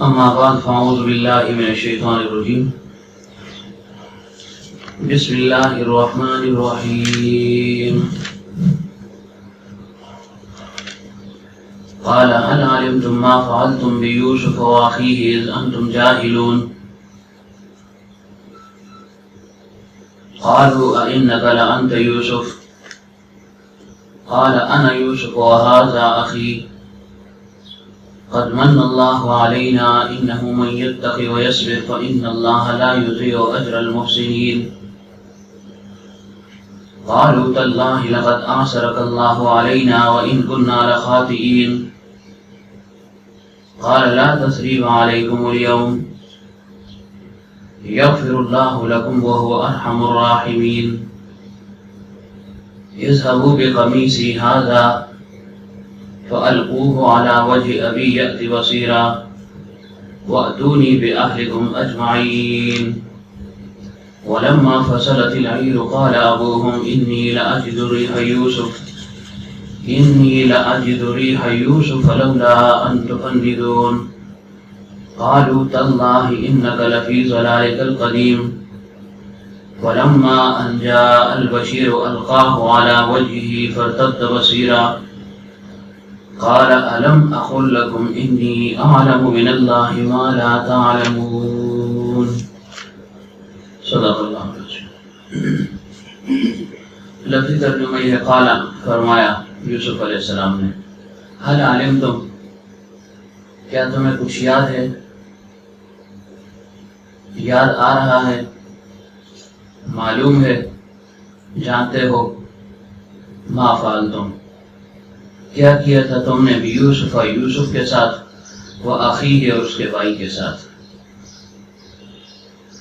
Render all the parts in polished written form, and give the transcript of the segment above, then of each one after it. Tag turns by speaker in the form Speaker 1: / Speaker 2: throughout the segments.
Speaker 1: اما بعد فاعوذ باللہ من الشیطان الرجیم بسم اللہ الرحمن الرحیم قال هل علمتم ما فعلتم بيوسف واخيه اذ انتم جاهلون قالوا أئنك لأنت يوسف قال أنا يوسف وهذا أخي قد من الله علينا إنه من يتقي ويصبر فإن الله لا يضيع أجر المحسنين قالوا تالله لقد أعسرك الله علينا وإن كنا لخاطئين قال لا تثريب عليكم اليوم يغفر الله لكم وهو أرحم الراحمين اذهبوا بقميصي هذا فألقوه على وجه أبي يأت بصيرا وأتوني بأهلكم أجمعين ولما فصلت العير قال أبوهم إني لأجد ريح يوسف لولا أن تفندون قالوا تالله إنك لفي ضلالك القديم ولما أن جاء البشير ألقاه على وجهه فارتد بصيرا قال ألم أقل لكم إني أعلم من الله ما لا تعلمون صدق اللہ لفظی ترجمہ یہ قال فرمایا یوسف علیہ السلام نے هل علمتم کیا تمہیں کچھ یاد ہے، یاد آ رہا ہے، معلوم ہے، جانتے ہو، ما فعلتم کیا کیا تھا تم نے بھی یوسف کے ساتھ، وہ اخیہ اور اس کے بھائی کے ساتھ،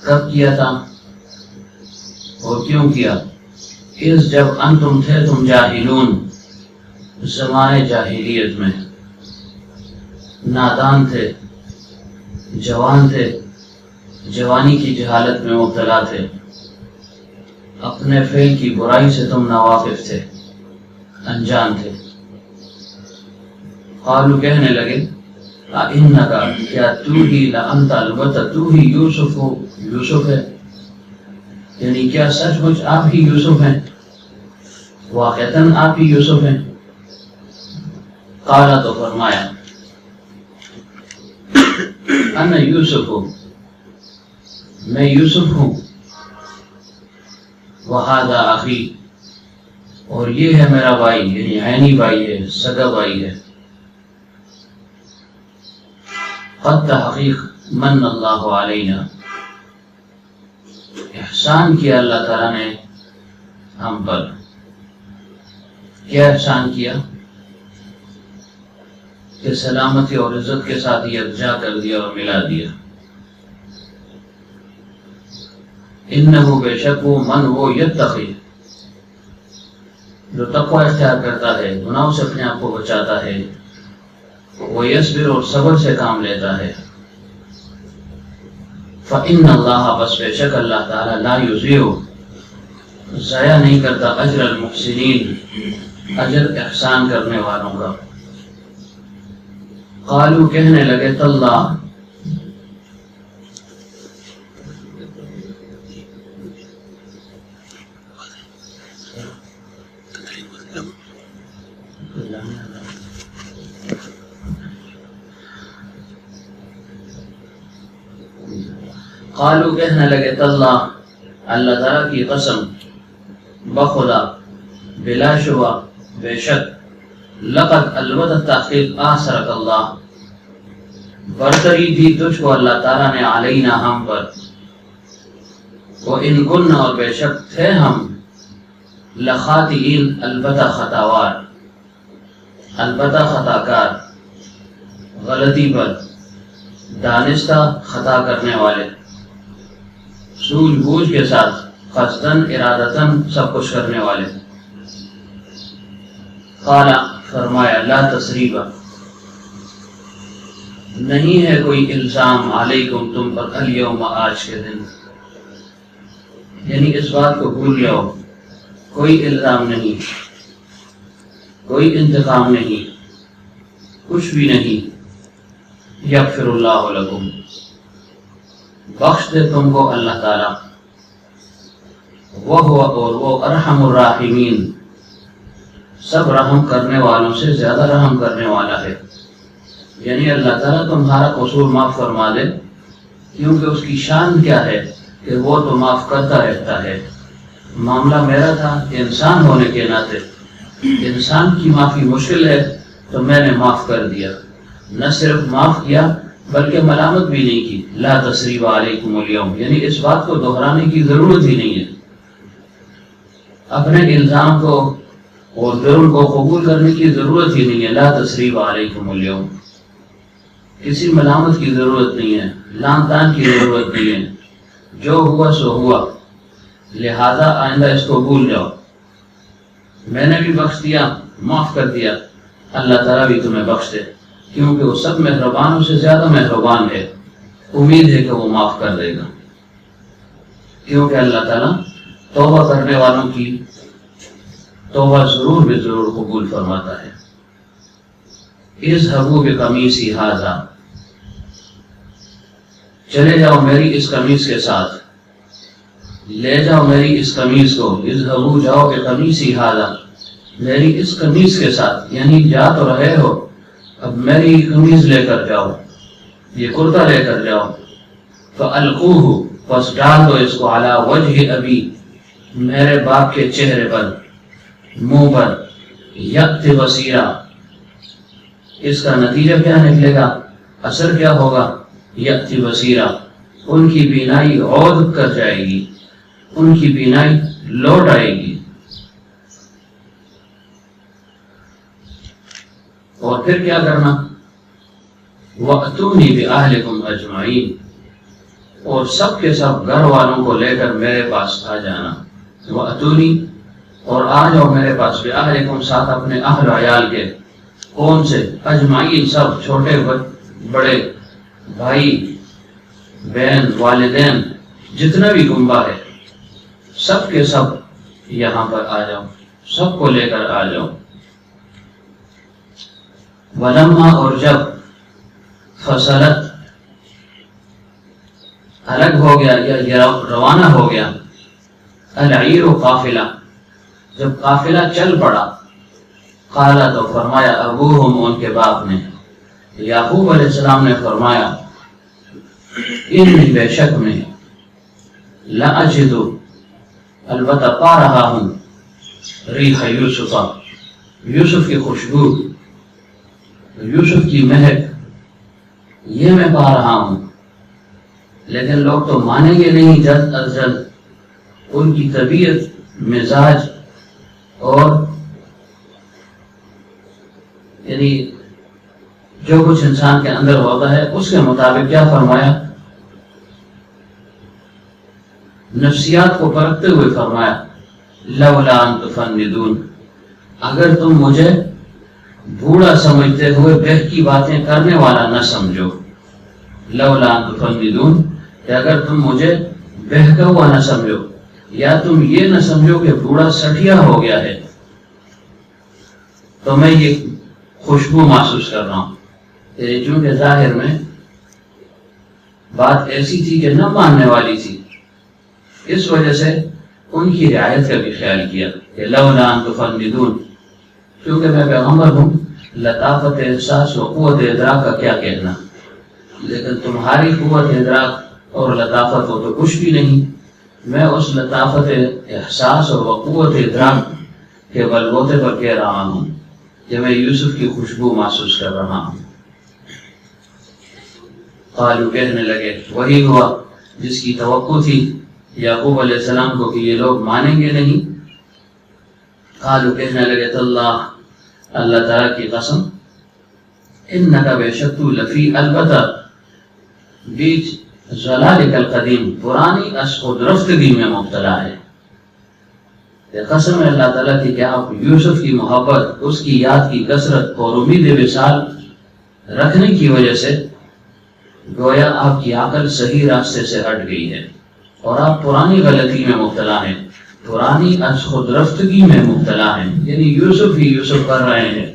Speaker 1: کب کیا تھا اور کیوں کیا؟ اس جب انتم تھے تم جاہلون، زمانے جاہلیت میں، نادان تھے، جوان تھے، جوانی کی جہالت میں مبتلا تھے، اپنے فعل کی برائی سے تم ناواقف تھے، انجان تھے۔ قالو کہنے لگے اِنَّکَ کیا تو ہی لَأَنْتَ البتہ تو ہی یوسف ہے، یعنی کیا سچ مچ آپ ہی یوسف ہیں، واقعتاً آپ ہی یوسف ہیں؟ قالا تو فرمایا انا یوسف ہوں، میں یوسف ہوں، وہذا اخی اور یہ ہے میرا بھائی، یعنی عینی بھائی ہے، سگا بھائی ہے۔ قد تحقیق من اللہ علینا احسان کیا اللہ تعالیٰ نے ہم پر۔ کیا احسان کیا؟ کہ سلامتی اور عزت کے ساتھ یکجا کر دیا اور ملا دیا۔ انہ بے شک وہ یتقی جو تقوی اختیار کرتا ہے، گناہوں سے اپنے آپ کو بچاتا ہے، وہ یصبر اور صبر سے کام لیتا ہے، فإن اللہ بس بے شک اللہ تعالیٰ لا یضیع ضائع نہیں کرتا اجر المحسنین اجر احسان کرنے والوں کا۔ قالو کہنے لگے تاللہ قالو کہنے لگے تاللہ اللہ تعالیٰ کی قسم، بخدا، بلا شبہ، بے شک، لقد البتہ تحقیق آثرک اللہ برتری دی تجھ کو اللہ تعالیٰ نے علینا ہم پر، وَإِن كُنَّا اور بے شک تھے ہم، لخاطئین البتہ خطاوار، البتہ خطاکار، غلطی پر، دانستہ خطا کرنے والے، سوجھ بوجھ کے ساتھ، قصداً ارادتاً سب کچھ کرنے والے۔ قال فرمایا لا تثریب نہیں ہے کوئی الزام علیکم تم پر الیوم آج کے دن، یعنی اس بات کو بھول جاؤ، کوئی الزام نہیں، کوئی انتقام نہیں، کچھ بھی نہیں، یغفر اللہ لکم، بخش دے تم کو اللہ تعالیٰ، اور وہ ارحم الراحمین، سب رحم کرنے والوں سے زیادہ رحم کرنے والا ہے۔ یعنی اللہ تعالیٰ تمہارا قصور معاف فرما دے، کیونکہ اس کی شان کیا ہے کہ وہ تو معاف کرتا رہتا ہے۔ معاملہ میرا تھا انسان ہونے کے ناطے، انسان کی معافی مشکل ہے تو میں نے معاف کر دیا، نہ صرف معاف کیا بلکہ ملامت بھی نہیں کی۔ لا تثریب علیکم اليوم، یعنی اس بات کو دہرانے کی ضرورت ہی نہیں ہے، اپنے الزام کو اور جرم کو قبول کرنے کی ضرورت ہی نہیں ہے۔ لا تثریب علیکم اليوم، کسی ملامت کی ضرورت نہیں ہے، لان تان کی ضرورت نہیں ہے، جو ہوا سو ہوا، لہذا آئندہ اس کو بھول جاؤ۔ میں نے بھی بخش دیا، معاف کر دیا، اللہ تعالیٰ بھی تمہیں بخش دے، کیونکہ وہ سب مہربانوں سے زیادہ مہربان ہے۔ امید ہے کہ وہ معاف کر دے گا، کیونکہ اللہ تعالیٰ توبہ کرنے والوں کی توبہ ضرور بے ضرور قبول فرماتا ہے۔ اذهبوا بقمیصی ھذا، چلے جاؤ میری اس قمیص کے ساتھ، لے جاؤ میری اس قمیص کو۔ اذهبوا، جاؤ بقمیصی ھذا، میری اس قمیص کے ساتھ، یعنی جا تو رہے ہو، اب میری قمیص لے کر جاؤ، یہ کرتا لے کر جاؤ۔ فَأَلْقُوهُ، پس ڈال دو اس کو، عَلَى وَجْهِ أَبِي، میرے باپ کے چہرے پر، منہ پر، یأت بصیرا، اس کا نتیجہ کیا نکلے گا، اثر کیا ہوگا؟ یأت بصیرا، ان کی بینائی عود کر جائے گی، ان کی بینائی لوٹ آئے گی۔ اور پھر کیا کرنا؟ وَأْتُونِي بِأَهْلِكُمْ أَجْمَعِينَ، اور سب کے سب گھر والوں کو لے کر میرے پاس آ جانا۔ وَأْتُونِي، اور آ جاؤ میرے پاس، بِأَهْلِكُمْ، ساتھ اپنے اہل و عیال کے۔ کون سے؟ اجمعین، سب، چھوٹے بڑے، بھائی بہن، والدین، جتنا بھی کنبہ ہے، سب کے سب یہاں پر آ جاؤ، سب کو لے کر آ جاؤ۔ ولما، اور جب، فصلت، الگ ہو گیا یا روانہ ہو گیا، العیر قافلہ، جب قافلہ چل پڑا، قال، تو فرمایا، ابوہم، ان کے باپ نے، یعقوب علیہ السلام نے فرمایا، انی، بے شک میں، لاجد، البتہ پا رہا ہوں، ریح یوسف، یوسف کی خوشبو، یوسف کی مہک، یہ میں پا رہا ہوں۔ لیکن لوگ تو مانیں گے نہیں جلد از جلد، ان کی طبیعت، مزاج اور یعنی جو کچھ انسان کے اندر ہوتا ہے اس کے مطابق کیا فرمایا؟ نفسیات کو پرکھتے ہوئے فرمایا، لولا ان تفندون، اگر تم مجھے بوڑھا سمجھتے ہوئے بہکی باتیں کرنے والا نہ سمجھو، لولا ان تفندون، کہ اگر تم مجھے بہکا ہوا نہ سمجھو، یا تم یہ نہ سمجھو کہ بوڑھا سٹھیا ہو گیا ہے، تو میں یہ خوشبو محسوس کر رہا ہوں۔ چونکہ ظاہر میں بات ایسی تھی کہ نہ ماننے والی تھی، اس وجہ سے ان کی رعایت کا بھی خیال کیا کہ لولا ان تفندون، کیونکہ میں پیغمبر ہوں، لطافت احساس و قوت ادراک کا کیا کہنا، لیکن تمہاری قوت ادراک اور لطافت ہو تو کچھ بھی نہیں۔ میں اس لطافت احساس اور قوت ادراک کے بلبوتے پر کہہ رہا ہوں کہ میں یوسف کی خوشبو محسوس کر رہا ہوں۔ قالو، کہنے لگے، وہی ہوا جس کی توقع تھی یعقوب علیہ السلام کو کہ یہ لوگ مانیں گے نہیں۔ قالو، کہنے لگے، تاللہ، اللہ تعالیٰ کی قسم، انکا، بے شک تو، لفی، البتہ، بیچ ضلالک القدیم، پرانی خود رفتگی میں مبتلا ہے۔ یہ قسم ہے اللہ تعالیٰ کی کہ آپ یوسف کی محبت، اس کی یاد کی کثرت اور امید وصال رکھنے کی وجہ سے گویا آپ کی عقل صحیح راستے سے ہٹ گئی ہے اور آپ پرانی غلطی میں مبتلا ہیں، پرانی خود رفتگی میں مبتلا ہیں، یعنی یوسف ہی یوسف کر رہے ہیں،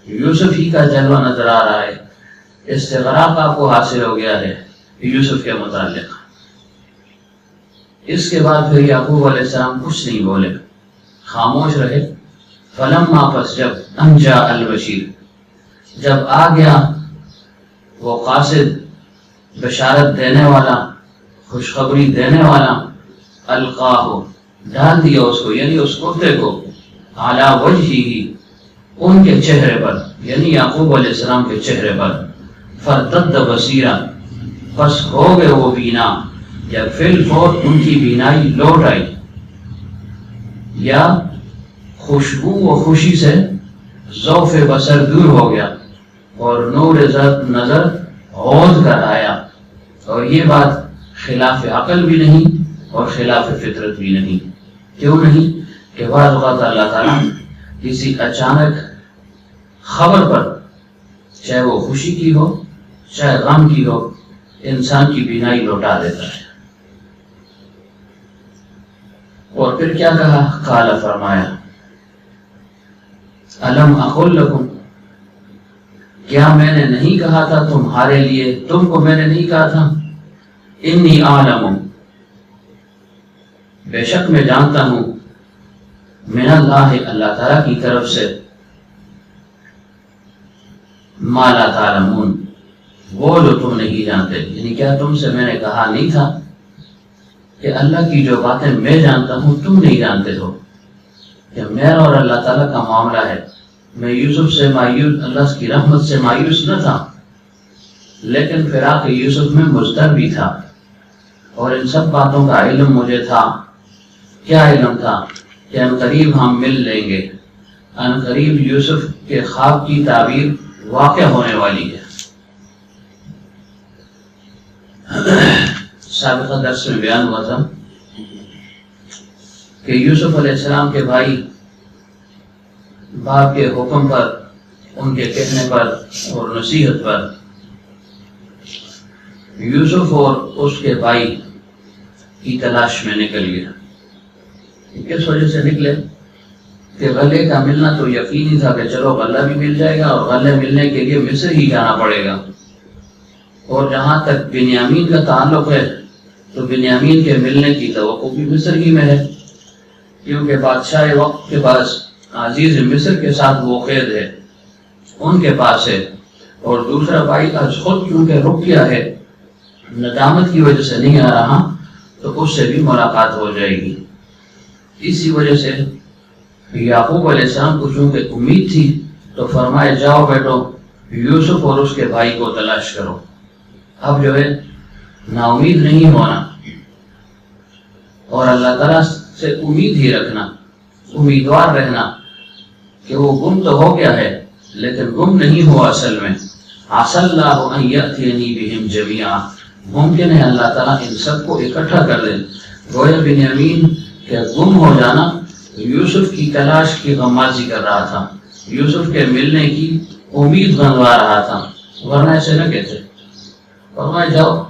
Speaker 1: یوسف ہی کا جلوہ نظر آ رہا ہے، استغراق آپ کو حاصل ہو گیا ہے یوسف کے متعلق۔ اس کے بعد پھر یعقوب علیہ السلام کچھ نہیں بولے، خاموش رہے۔ فلما، پس جب، ان جاء البشیر، جب آ گیا وہ قاصد، بشارت دینے والا، خوشخبری دینے والا، القاہ، ڈال دیا اس کو، یعنی اس کرتے کو، علی وجہہ، ان کے چہرے پر، یعنی یعقوب علیہ السلام کے چہرے پر، فارتد بصیرا، پس ہو گئے وہ بینا، یا فی الفور ان کی بینائی لوٹ آئی، یا خوشبو و خوشی سے ذوف بصر دور ہو گیا اور نور نظر عود کر آیا۔ اور یہ بات خلاف عقل بھی نہیں اور خلاف فطرت بھی نہیں۔ کیوں نہیں؟ کہ بعض اوقات اللہ تعالیٰ کسی اچانک خبر پر، چاہے وہ خوشی کی ہو چاہے غم کی ہو، انسان کی بینائی لوٹا دیتا ہے۔ اور پھر کیا کہا؟ قال، فرمایا، الم اقل لکم، کیا میں نے نہیں کہا تھا تمہارے لیے، تم کو میں نے نہیں کہا تھا، انی اعلم، بے شک میں جانتا ہوں، من اللہ، اللہ تعالیٰ کی طرف سے، ما لا تعلمون، وہ جو تم نہیں جانتے۔ یعنی کیا تم سے میں نے کہا نہیں تھا کہ اللہ کی جو باتیں میں جانتا ہوں تم نہیں جانتے ہو؟ کہ میرا اور اللہ تعالیٰ کا معاملہ ہے، میں یوسف سے مایوس، اللہ کی رحمت سے مایوس نہ تھا، لیکن فراق یوسف میں مضطر بھی تھا، اور ان سب باتوں کا علم مجھے تھا۔ کیا علم تھا؟ کہ ان قریب ہم مل لیں گے، ان قریب یوسف کے خواب کی تعبیر واقع ہونے والی ہے۔ سابقہ درس میں بیان ہوا تھا کہ یوسف علیہ السلام کے بھائی باپ کے حکم پر، ان کے کہنے پر اور نصیحت پر یوسف اور اس کے بھائی کی تلاش میں نکل گیا۔ کس وجہ سے نکلے؟ کہ غلے کا ملنا تو یقینی تھا کہ چلو غلہ بھی مل جائے گا، اور غلے ملنے کے لیے مصر ہی جانا پڑے گا۔ اور جہاں تک بنیامین کا تعلق ہے تو بنیامین کے ملنے کی توقع بھی مصر ہی میں ہے، کیونکہ بادشاہ وقت کے پاس عزیز مصر کے ساتھ وہ قید ہے، ان کے پاس ہے۔ اور دوسرا بھائی آج خود کیونکہ رک گیا ہے، ندامت کی وجہ سے نہیں آ رہا، تو اس سے بھی ملاقات ہو جائے گی۔ اسی وجہ سے یعقوب علیہ السلام کو چونکہ امید تھی تو فرمائے، جاؤ بیٹو یوسف اور اس کے بھائی کو تلاش کرو۔ اب جو ہے نا امید نہیں ہونا، اور اللہ تعالیٰ سے امید ہی رکھنا، امیدوار رہنا کہ وہ گم تو ہو گیا ہے لیکن گم نہیں ہوا اصل میں۔ عسى الله ان يأتيني بهم جميعا، ممکن ہے اللہ تعالیٰ ان سب کو اکٹھا کر دے۔ گویا بنیامین کہ گم ہو جانا یوسف کی تلاش کی غمازی کر رہا تھا، یوسف کے ملنے کی امید بنوا رہا تھا، ورنہ ایسے نہ کہتے۔ فرمایا، جاؤ،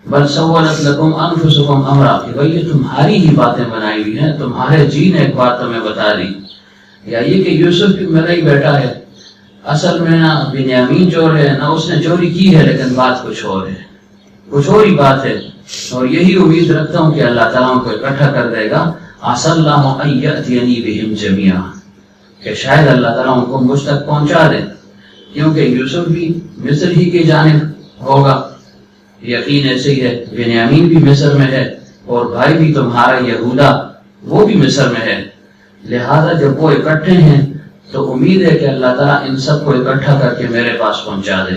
Speaker 1: بل سولت لکم انفسکم امرا، کہ بھئی یہ تمہاری ہی باتیں بنائی ہوئی ہیں، تمہارے جی نے ایک بات تمہیں بتا دی، یا یہ کہ یوسف بھی میرا ہی بیٹا ہے، اصل میں نہ بنیامین چور ہے نہ اس نے چوری کی ہے، لیکن بات کچھ اور ہے، کچھ اور ہی بات ہے، اور یہی امید رکھتا ہوں کہ اللہ تعالیٰ کو اکٹھا کر دے گا۔ عسى الله ان يأتيني بهم جميعا، کہ شاید اللہ تعالیٰ ان کو مجھ تک پہنچا دے، کیونکہ یوسف بھی مصر ہی کی جانب ہوگا، یقین ایسے ہی ہے، بنیامین بھی مصر میں ہے، اور بھائی بھی تمہارا یہودا وہ بھی مصر میں ہے، لہذا جب وہ اکٹھے ہیں تو امید ہے کہ اللہ تعالیٰ ان سب کو اکٹھا کر کے میرے پاس پہنچا دے،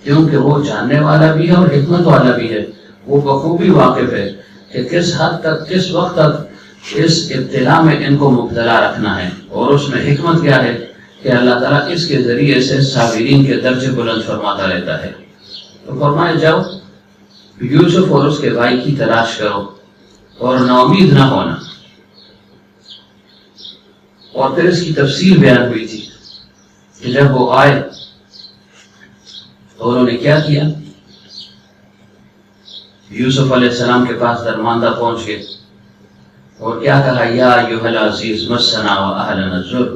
Speaker 1: کیونکہ وہ جاننے والا بھی ہے اور حکمت والا بھی ہے، وہ بخوبی واقف ہے کہ کس حد تک، کس وقت تک اس ابتلا میں ان کو مبتلا رکھنا ہے، اور اس میں حکمت کیا ہے کہ اللہ تعالیٰ اس کے ذریعے سے صابرین کے درجے بلند فرماتا رہتا ہے۔ تو فرمایا، جاؤ یوسف اور اس کے بھائی کی تلاش کرو اور نا امید نہ ہونا۔ اور پھر اس کی تفصیل بیان ہوئی تھی کہ جب وہ آئے تو انہوں نے کیا کیا، یوسف علیہ السلام کے پاس درماندہ پہنچ گئے اور کیا کہا، یا ایھا العزیز مسنا واہلنا الضر،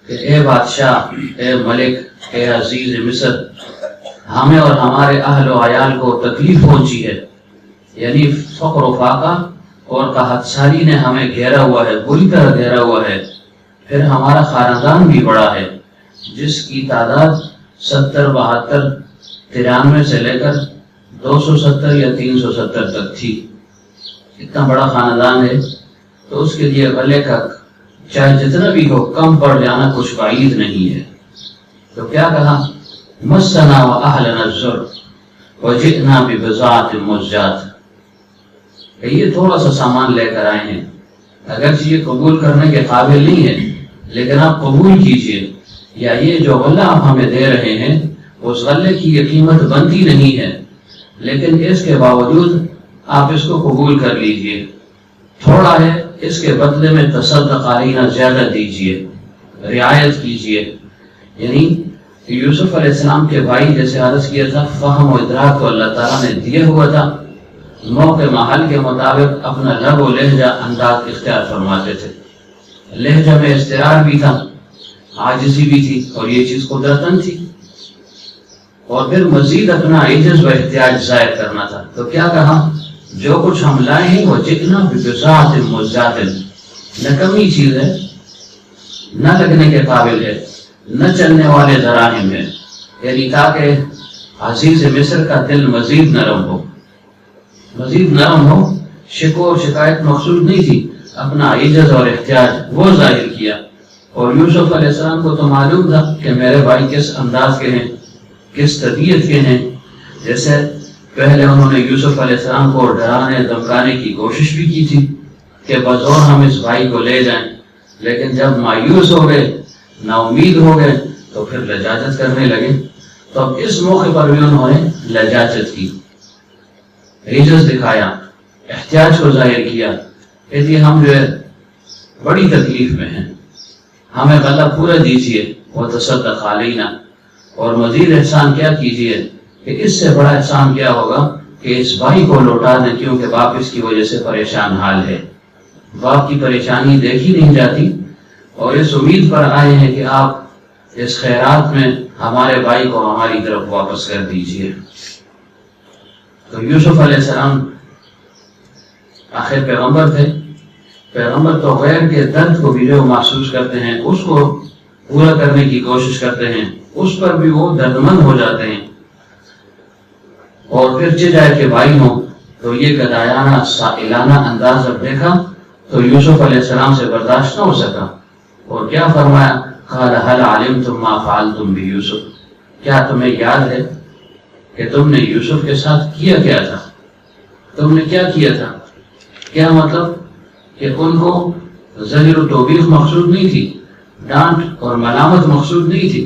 Speaker 1: کہ اے بادشاہ، اے ملک، اے عزیز مصر، ہمیں اور ہمارے اہل و عیال کو تکلیف پہنچی ہے، یعنی فقر و فاقہ اور قحط سالی نے ہمیں گھیرا ہوا ہے، بری طرح گھیرا ہوا ہے۔ پھر ہمارا خاندان بھی بڑا ہے جس کی تعداد 70 72 93 سے لے کر 270 یا 370 تک تھی۔ اتنا بڑا خاندان ہے تو اس کے لیے غلے کا چاہے جتنا بھی ہو کم پڑ جانا کچھ بعید نہیں ہے۔ تو کیا کہا؟ مسنا واہلنا الضر وجئنا ببضاعۃ مزجاۃ، کہ یہ تھوڑا سا سامان لے کر آئے ہیں، اگرچہ یہ قبول کرنے کے قابل نہیں ہے لیکن آپ قبول کیجئے، یا یہ جو غلہ آپ ہمیں دے رہے ہیں اس غلے کی یہ قیمت بنتی نہیں ہے، لیکن اس کے باوجود آپ اس کو قبول کر لیجئے، تھوڑا ہے، اس کے بدلے میں تصدق علینا زیادہ دیجئے، رعایت کیجئے۔ یعنی یوسف علیہ السلام کے بھائی جیسے عرض کیا تھا فہم و ادراک تو اللہ تعالیٰ نے دیے ہوا تھا، موقع محل کے مطابق اپنا لب و لہجہ انداز اختیار فرماتے تھے، لہجہ میں استرار بھی تھا، عاجزی بھی تھی، اور یہ چیز قدرتاً تھی، اور پھر مزید اپنا عجز و احتیاج ظاہر کرنا تھا۔ تو کیا کہا؟ جو کچھ ہم لائے ہیں وہ جئنا ببضاعۃ مزجاۃ، نکمی چیز ہے، نہ لگنے کے قابل ہے، نہ چلنے والے دراہم ہے، یعنی تاکہ عزیز مصر کا دل مزید نرم ہو، مزید نرم ہو۔ شکوہ اور شکایت مقصود نہیں تھی، اپنا عجز اور احتیاج وہ ظاہر کیا۔ اور یوسف علیہ السلام کو تو معلوم تھا کہ میرے بھائی کس انداز کے ہیں، کس طبیعت کے ہیں۔ جیسے پہلے انہوں نے یوسف علیہ السلام کو ڈرانے دھمکانے کی کوشش بھی کی تھی کہ بزور ہم اس بھائی کو لے جائیں، لیکن جب مایوس ہو گئے، نا امید ہو گئے، تو پھر لجاجت کرنے لگے۔ تو اب اس موقع پر بھی انہوں نے لجاجت کی، عجز دکھایا، احتیاج کو ظاہر کیا کہ ہم جو ہے بڑی تکلیف میں ہیں، ہمیں غلہ پورا دیجیے، وہ تصدق علینا، اور مزید احسان کیا کیجیے کہ اس سے بڑا احسان کیا ہوگا کہ اس بھائی کو لوٹا دیں، کیونکہ باپ اس کی وجہ سے پریشان حال ہے، باپ کی پریشانی دیکھی نہیں جاتی، اور اس امید پر آئے ہیں کہ آپ اس خیرات میں ہمارے بھائی کو ہماری طرف واپس کر دیجیے۔ تو یوسف علیہ السلام آخر پیغمبر تھے، پیغمبر تو غیر کے درد کو بھی جو محسوس کرتے ہیں اس کو پورا کرنے کی کوشش کرتے ہیں، اس پر بھی وہ دردمند ہو جاتے ہیں، اور پھر چاہے کہ بھائی ہوں تو یہ گدایانہ سائلانہ انداز اب دیکھا تو یوسف علیہ السلام سے برداشت نہ ہو سکا، اور کیا فرمایا؟ قال هل علمتم ما فعلتم بيوسف، کیا تمہیں یاد ہے کہ تم نے یوسف کے ساتھ کیا کیا تھا؟ تم نے کیا کیا تھا؟ کیا مطلب کہ ان کو زجر و توبیخ مقصود نہیں تھی، ڈانٹ اور ملامت مقصود نہیں تھی،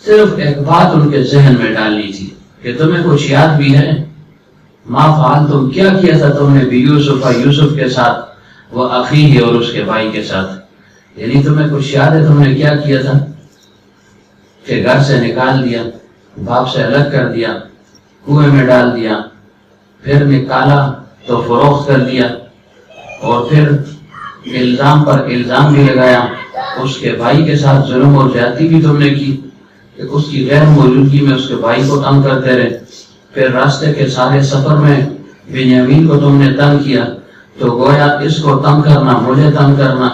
Speaker 1: صرف ایک بات ان کے ذہن میں ڈالنی تھی کہ تمہیں کچھ یاد بھی ہے؟ ما فعلتم، کیا کیا تھا تم نے بیوسف، یوسف کے ساتھ، وہ اخیہ، اور اس کے بھائی کے ساتھ، یعنی تمہیں کچھ یاد ہے تم نے کیا کیا تھا؟ کہ گھر سے نکال دیا، باپ سے الگ کر دیا، کنویں میں ڈال دیا، پھر نکالا تو فروخت کر دیا، اور پھر الزام پر الزام بھی لگایا، اس کے بھائی کے ساتھ ظلم اور زیادتی بھی تم نے کی کہ اس کی غیر موجودگی میں اس کے بھائی کو تنگ کرتے رہے، پھر راستے کے سارے سفر میں بنیامین کو تم نے تنگ کیا، تو گویا اس کو تنگ کرنا مجھے تنگ کرنا،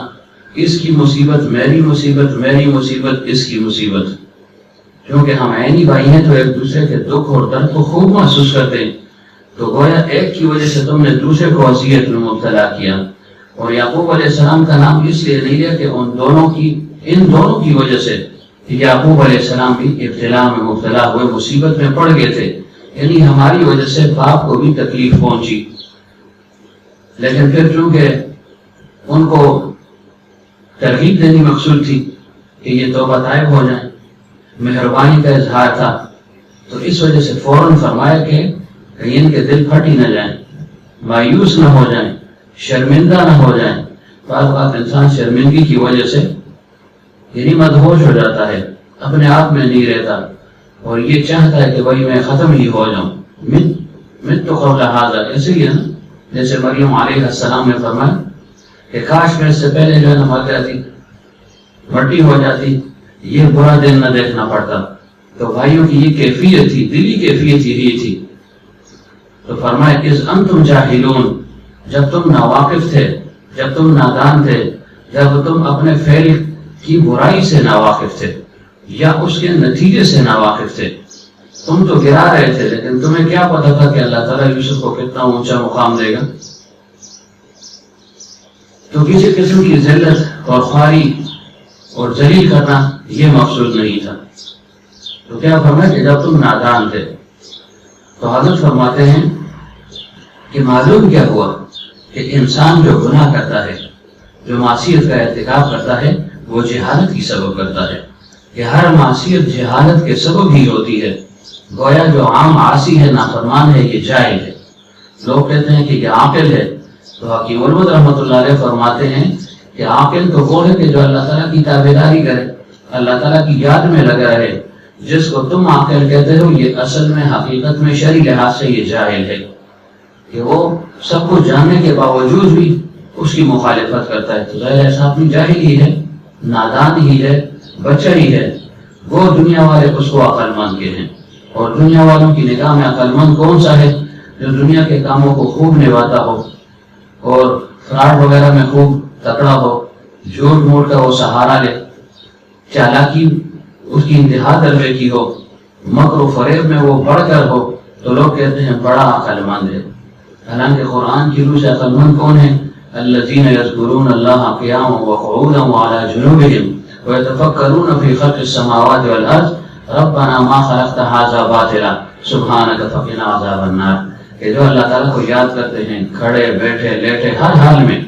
Speaker 1: اس کی مصیبت میری مصیبت، میری مصیبت اس کی مصیبت، کیونکہ ہم عینی بھائی ہیں تو ایک دوسرے کے دکھ اور درد کو خوب محسوس کرتے ہیں، تو گویا ایک کی وجہ سے تم نے دوسرے کو اذیت میں مبتلا کیا۔ اور یعقوب علیہ السلام کا نام اس لیے نہیں لیا کہ ان دونوں کی وجہ سے یعقوب علیہ السلام بھی ابتلا میں مبتلا ہوئے، مصیبت میں پڑ گئے تھے، یعنی ہماری وجہ سے باپ کو بھی تکلیف پہنچی، لیکن پھر چونکہ ان کو ترغیب دینی مقصود تھی کہ یہ توبہ طائب ہو جائیں، مہربانی کا اظہار تھا، تو اس وجہ سے فوراً فرمایا کہ ان کے دل پھٹ ہی نہ جائیں، مایوس نہ ہو جائیں، شرمندہ نہ ہو جائیں۔ بعض اوقات انسان شرمندگی کی وجہ سے یعنی مدہوش ہو جاتا ہے، اپنے آپ میں نہیں رہتا، اور یہ چاہتا ہے کہ بھائی میں ختم ہی ہو جاؤں، من تو قبل ھذا، ایسے ہی ہے نا، جیسے مریم علیہ السلام نے فرمایا کہ کاش میں اس سے پہلے جو ہے نا مر جاتی، مٹی ہو جاتی، یہ برا دن نہ دیکھنا پڑتا، تو بھائیوں کی یہ کیفیت تھی، دلی کیفیت یہی تھی. تو فرمایا اذ انتم جاہلون، جب تم ناواقف تھے، جب تم نادان تھے، جب تم اپنے فعل کی برائی سے ناواقف تھے یا اس کے نتیجے سے ناواقف تھے. تم تو گرا رہے تھے، لیکن تمہیں کیا پتا تھا کہ اللہ تعالیٰ یوسف کو کتنا اونچا مقام دے گا. تو کسی قسم کی ذلت اور خواری اور ذلیل کرنا یہ مقصود نہیں تھا. تو کیا فرمایا کہ جب تم نادان تھے. تو حضرت فرماتے ہیں کہ معلوم کیا ہوا کہ انسان جو گناہ کرتا ہے، جو معصیت کا ارتکاب کرتا ہے، وہ جہالت کی سبب کرتا ہے. کہ ہر معصیت جہالت کے سبب ہی ہوتی ہے. گویا جو عام عاصی ہے، نافرمان ہے، یہ جاہل ہے. لوگ کہتے ہیں کہ یہ عاقل ہے. تو حکیم الامت رحمۃ اللہ علیہ فرماتے ہیں کہ عاقل تو وہ ہے کہ جو اللہ تعالیٰ کی تابعداری کرے، اللہ تعالیٰ کی یاد میں لگا رہے. جس کو تم عاقل کہتے ہو، یہ اصل میں حقیقت میں شرعی لحاظ سے یہ جاہل ہے کہ وہ سب کچھ جاننے کے باوجود بھی اس کی مخالفت کرتا ہے. تو ظاہر ایسا اپنی جاہل ہی ہے، نادان ہی ہے، بچہ ہی ہے. وہ دنیا والے اس کو عقل مند کے ہیں. اور دنیا والوں کی نگاہ میں عقل مند کون سا ہے؟ جو دنیا کے کاموں کو خوب نبھاتا ہو اور فراڈ وغیرہ میں خوب تکڑا ہو، جھوٹ موٹ کا وہ سہارا لے، چالاکی اس کی انتہا درجے کی ہو، مکر و فریب میں وہ بڑھ کر ہو، تو لوگ کہتے ہیں بڑا عقل مند ہے. حالانکہ قرآن کی روح سے عقل مند کون ہے؟ الذین یذکرون اللہ قیاما وقعودا وعلی جنوبہم ویتفکرون فی خلق السماوات والارض ربنا ما خلقت ھذا باطلا سبحانک فقنا عذاب النار. کہ جو اللہ تعالیٰ کو یاد کرتے ہیں کھڑے بیٹھے لیٹے ہر حال میں،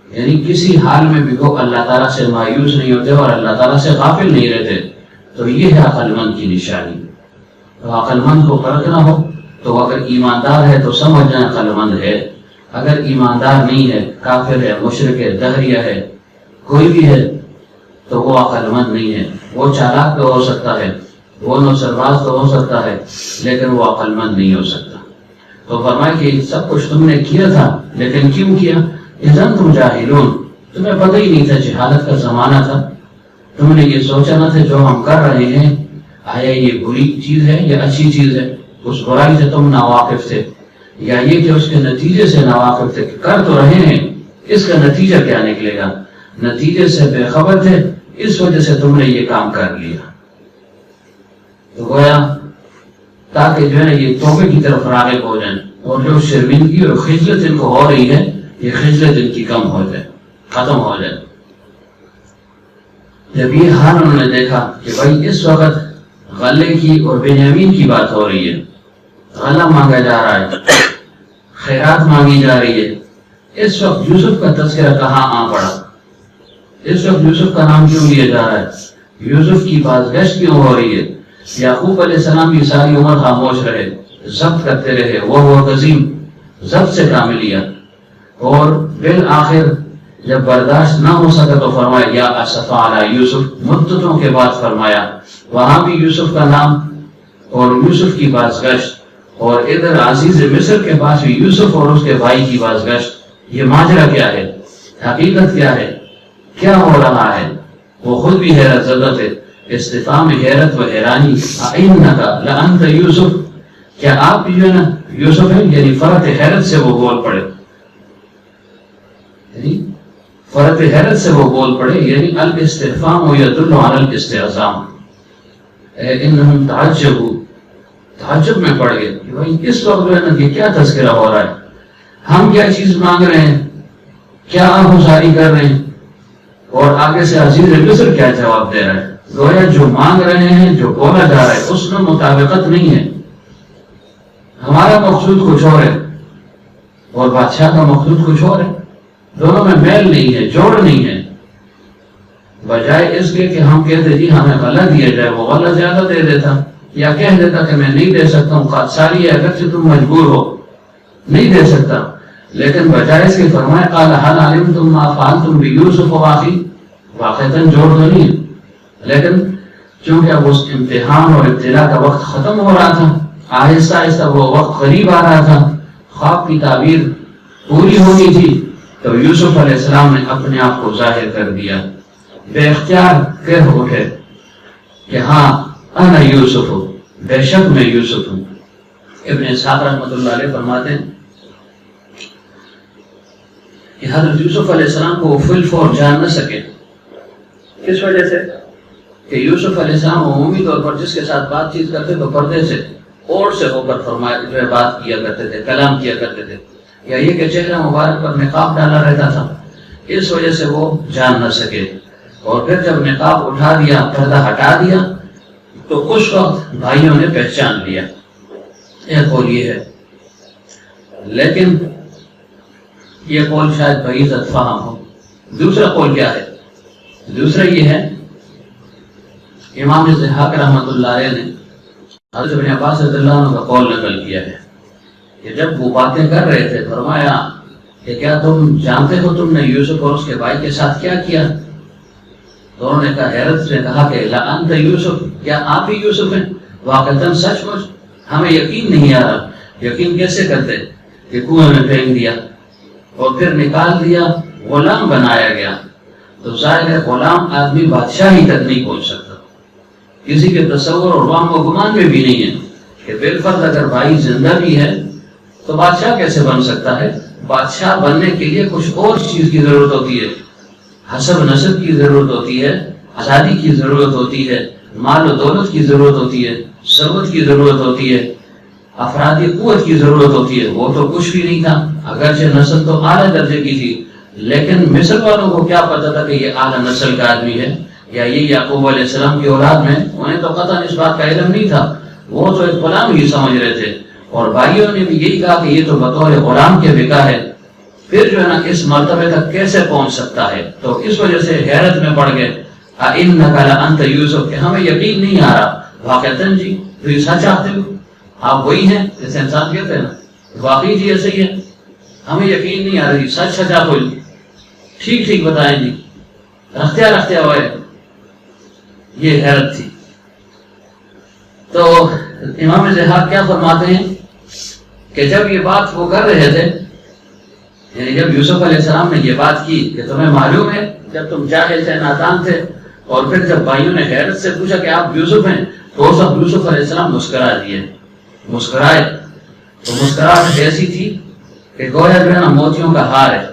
Speaker 1: یعنی کسی حال میں بھی وہ اللہ تعالیٰ سے مایوس نہیں ہوتے اور اللہ تعالیٰ سے غافل نہیں رہتے. تو یہ ہے عقل مند کی نشانی. تو عقل مند کو پرکھنا ہو تو اگر ایماندار ہے تو سمجھ جائیں عقل مند ہے. اگر ایماندار نہیں ہے، کافر ہے، مشرک ہے، دہریہ ہے، کوئی بھی ہے، تو وہ عقل مند نہیں ہے. وہ چالاک تو ہو سکتا ہے، وہ نوسرباز تو ہو سکتا ہے، لیکن وہ عقل مند نہیں ہو سکتا. تو فرمایا کہ سب کچھ تم نے کیا تھا، لیکن کیوں کیا؟ اذن تم جاہلون، تمہیں پتہ ہی نہیں تھا، جہالت کا زمانہ تھا. تم نے یہ سوچا نہ تھا جو ہم کر رہے ہیں آیا یہ بری چیز ہے یا اچھی چیز ہے. اس برائی سے تم ناواقف تھے، یا یہ کہ اس کے نتیجے سے ناواقف تھے. کر تو رہے ہیں، اس کا نتیجہ کیا نکلے گا؟ نتیجے سے بے خبر تھے، اس وجہ سے تم نے یہ کام کر لیا. تو گویا تاکہ جو ہے یہ توبے کی طرف راغب ہو جائیں، اور جو شرمندگی اور خجلت ان کو ہو رہی ہے، یہ خجلت ان کی کم ہو جائے، ختم ہو جائے. جب یہ حال انہوں نے دیکھا کہ بھائی اس وقت غلے کی اور بنیامین کی بات ہو رہی ہے، غلہ مانگا جا رہا ہے، خیرات مانگی جا رہی ہے، اس وقت یوسف کا تذکرہ کہاں آ پڑا؟ اس وقت یوسف کا نام کیوں لیا جا رہا ہے؟ یوسف کی بازگشت کیوں ہو رہی ہے؟ یعقوب علیہ السلام کی ساری عمر خاموش رہے، ضبط کرتے رہے، وہ قزیم ضبط سے کام لیا، اور بالآخر جب برداشت نہ ہو سکا تو فرمایا یا اسفا علی یوسف. مدتوں کے بعد فرمایا. وہاں بھی یوسف کا نام اور یوسف کی بازگشت، اور ادھر عزیز مصر کے پاس بھی یوسف اور اس کے بھائی کی بازگشت. یہ ماجرا کیا ہے؟ حقیقت کیا ہے؟ کیا ہو رہا ہے؟ وہ خود بھی حیرت زدہ تھے. استفہام حیرت و حیرانی. اِنَّکَ لَأَنْتَ یوسف، کیا آپ بھی جو ہے نا یوسف ہیں؟ یعنی فرط حیرت سے وہ بول پڑے، یعنی فرط حیرت سے وہ بول پڑے. یعنی الاستفہام یدل علی الاستعظام. انہم تعجبوا، تعجب میں پڑ گئے کہ بھائی اس وقت جو ہے نا یہ کیا تذکرہ ہو رہا ہے، ہم کیا چیز مانگ رہے ہیں، کیا آہوزاری کر رہے ہیں، اور آگے سے عزیز مصر کیا جواب دے رہا ہے. گویا جو مانگ رہے ہیں، جو بولا جا رہا ہے، اس میں مطابقت نہیں ہے. ہمارا مقصود کچھ اور ہے اور بادشاہ کا مقصود کچھ اور ہے. دونوں میں میل نہیں ہے، جوڑ نہیں ہے. بجائے اس کے کہ ہم کہتے جی ہمیں غلہ دیا جائے، وہ غلہ زیادہ دے دیتا، یا کہہ دیتا کہ میں نہیں دے سکتا ہوں، خادثاری ہے، اگرچہ تم مجبور ہو نہیں دے سکتا. لیکن بجائے اس کے فرمائے قال هل علمتم ما فعلتم بيوسف واخيه، واقعتاً جوڑ تو نہیں ہے. لیکن چونکہ اب اس امتحان اور ابتلا کا وقت ختم ہو رہا تھا، آہستہ آہستہ وہ وقت قریب آ رہا تھا، خواب کی تعبیر پوری ہونی تھی، تو یوسف علیہ السلام نے اپنے آپ کو ظاہر کر دیا. بے اختیار کہہ اٹھے کہ ہاں انا یوسف ہوں، بے شک میں یوسف ہوں۔ ابن اسحاق رحمۃ اللہ علیہ فرماتے ہیں کہ حضرت یوسف علیہ السلام کو وہ فل فور جان نہ سکے، کس وجہ سے کہ یوسف علیہ السلام عمومی طور پر جس کے ساتھ بات چیت کرتے تو پردے سے اور سے ہو کر فرمایا بات کیا کرتے تھے، کلام کیا کرتے تھے، یا یہ کہ چہرہ مبارک پر نقاب ڈالا رہتا تھا، اس وجہ سے وہ جان نہ سکے۔ اور پھر جب نقاب اٹھا دیا، پردہ ہٹا دیا، تو اس وقت بھائیوں نے پہچان لیا۔ ایک قول یہ ہے، لیکن یہ قول شاید بعید فہم ہو۔ دوسرا قول کیا ہے؟ دوسرا یہ ہے، امام ضحاک رحمۃ اللہ علیہ نے حضرت ابن عباس رضی اللہ عنہ کا قول نقل کیا ہے کہ جب وہ باتیں کر رہے تھے فرمایا کہ کیا تم جانتے ہو تم نے یوسف اور اس کے بھائی کے ساتھ کیا کیا؟ تو انہوں نے کہا، حیرت سے کہا کہ لأنت یوسف، کیا آپ ہی یوسف ہیں؟ واقعتاً سچ مچ ہمیں یقین نہیں آ رہا۔ یقین کیسے کرتے کہ کنویں میں پھینک دیا اور پھر نکال دیا، غلام بنایا گیا، تو ظاہر ہے غلام آدمی بادشاہی تک نہیں پہنچ سکتا، کسی کے تصور اور وہم و گمان میں بھی نہیں ہے کہ بالفرض اگر بھائی زندہ بھی ہے تو بادشاہ کیسے بن سکتا ہے؟ بادشاہ بننے کے لیے کچھ اور چیز کی ضرورت ہوتی ہے، حسب نسب کی ضرورت ہوتی ہے، آزادی کی ضرورت ہوتی ہے، مال و دولت کی ضرورت ہوتی ہے، ثروت کی ضرورت ہوتی ہے، افرادی قوت کی ضرورت ہوتی ہے۔ وہ تو کچھ بھی نہیں تھا، اگرچہ نسل تو اعلیٰ درجے کی تھی، لیکن مصر والوں کو کیا پتا تھا کہ یہ اعلیٰ نسل کا آدمی ہے یا یہ یعقوب علیہ السلام کی اولاد میں؟ انہیں تو قطعاً اس بات کا علم نہیں تھا، وہ تو ایک غلام ہی سمجھ رہے تھے، اور بھائیوں نے بھی یہی کہا کہ یہ تو بطور غلام کے بکا ہے، پھر جو ہے نا اس مرتبے تک کیسے پہنچ سکتا ہے؟ تو اس وجہ سے حیرت میں پڑ گئے، اِنَّكَ لَأَنْتَ یوسف، کہ ہمیں یقین نہیں آ رہا۔ واقعتاً جی تو یہ سچ چاہتے ہو، آپ وہی ہیں جیسے انسان کہتے ہیں نا، واقعی جی ایسے ہی ہے، ہمیں یقین نہیں آ رہی، سچ سچا کو ٹھیک ٹھیک بتائیں جی، رکھتے ہوئے یہ حیرت تھی۔ تو امام ضحاک کیا فرماتے ہیں کہ جب یہ بات وہ کر رہے تھے، یعنی جب یوسف علیہ السلام نے یہ بات کی کہ تمہیں معلوم ہے جب تم جاہل تھے، نادان تھے، اور پھر جب بھائیوں نے حیرت سے پوچھا کہ آپ یوسف ہیں، تو اس وقت یوسف علیہ السلام مسکرائے، تو مسکراہٹ ایسی تھی کہ گویا جو ہے نا موتیوں کا ہار ہے،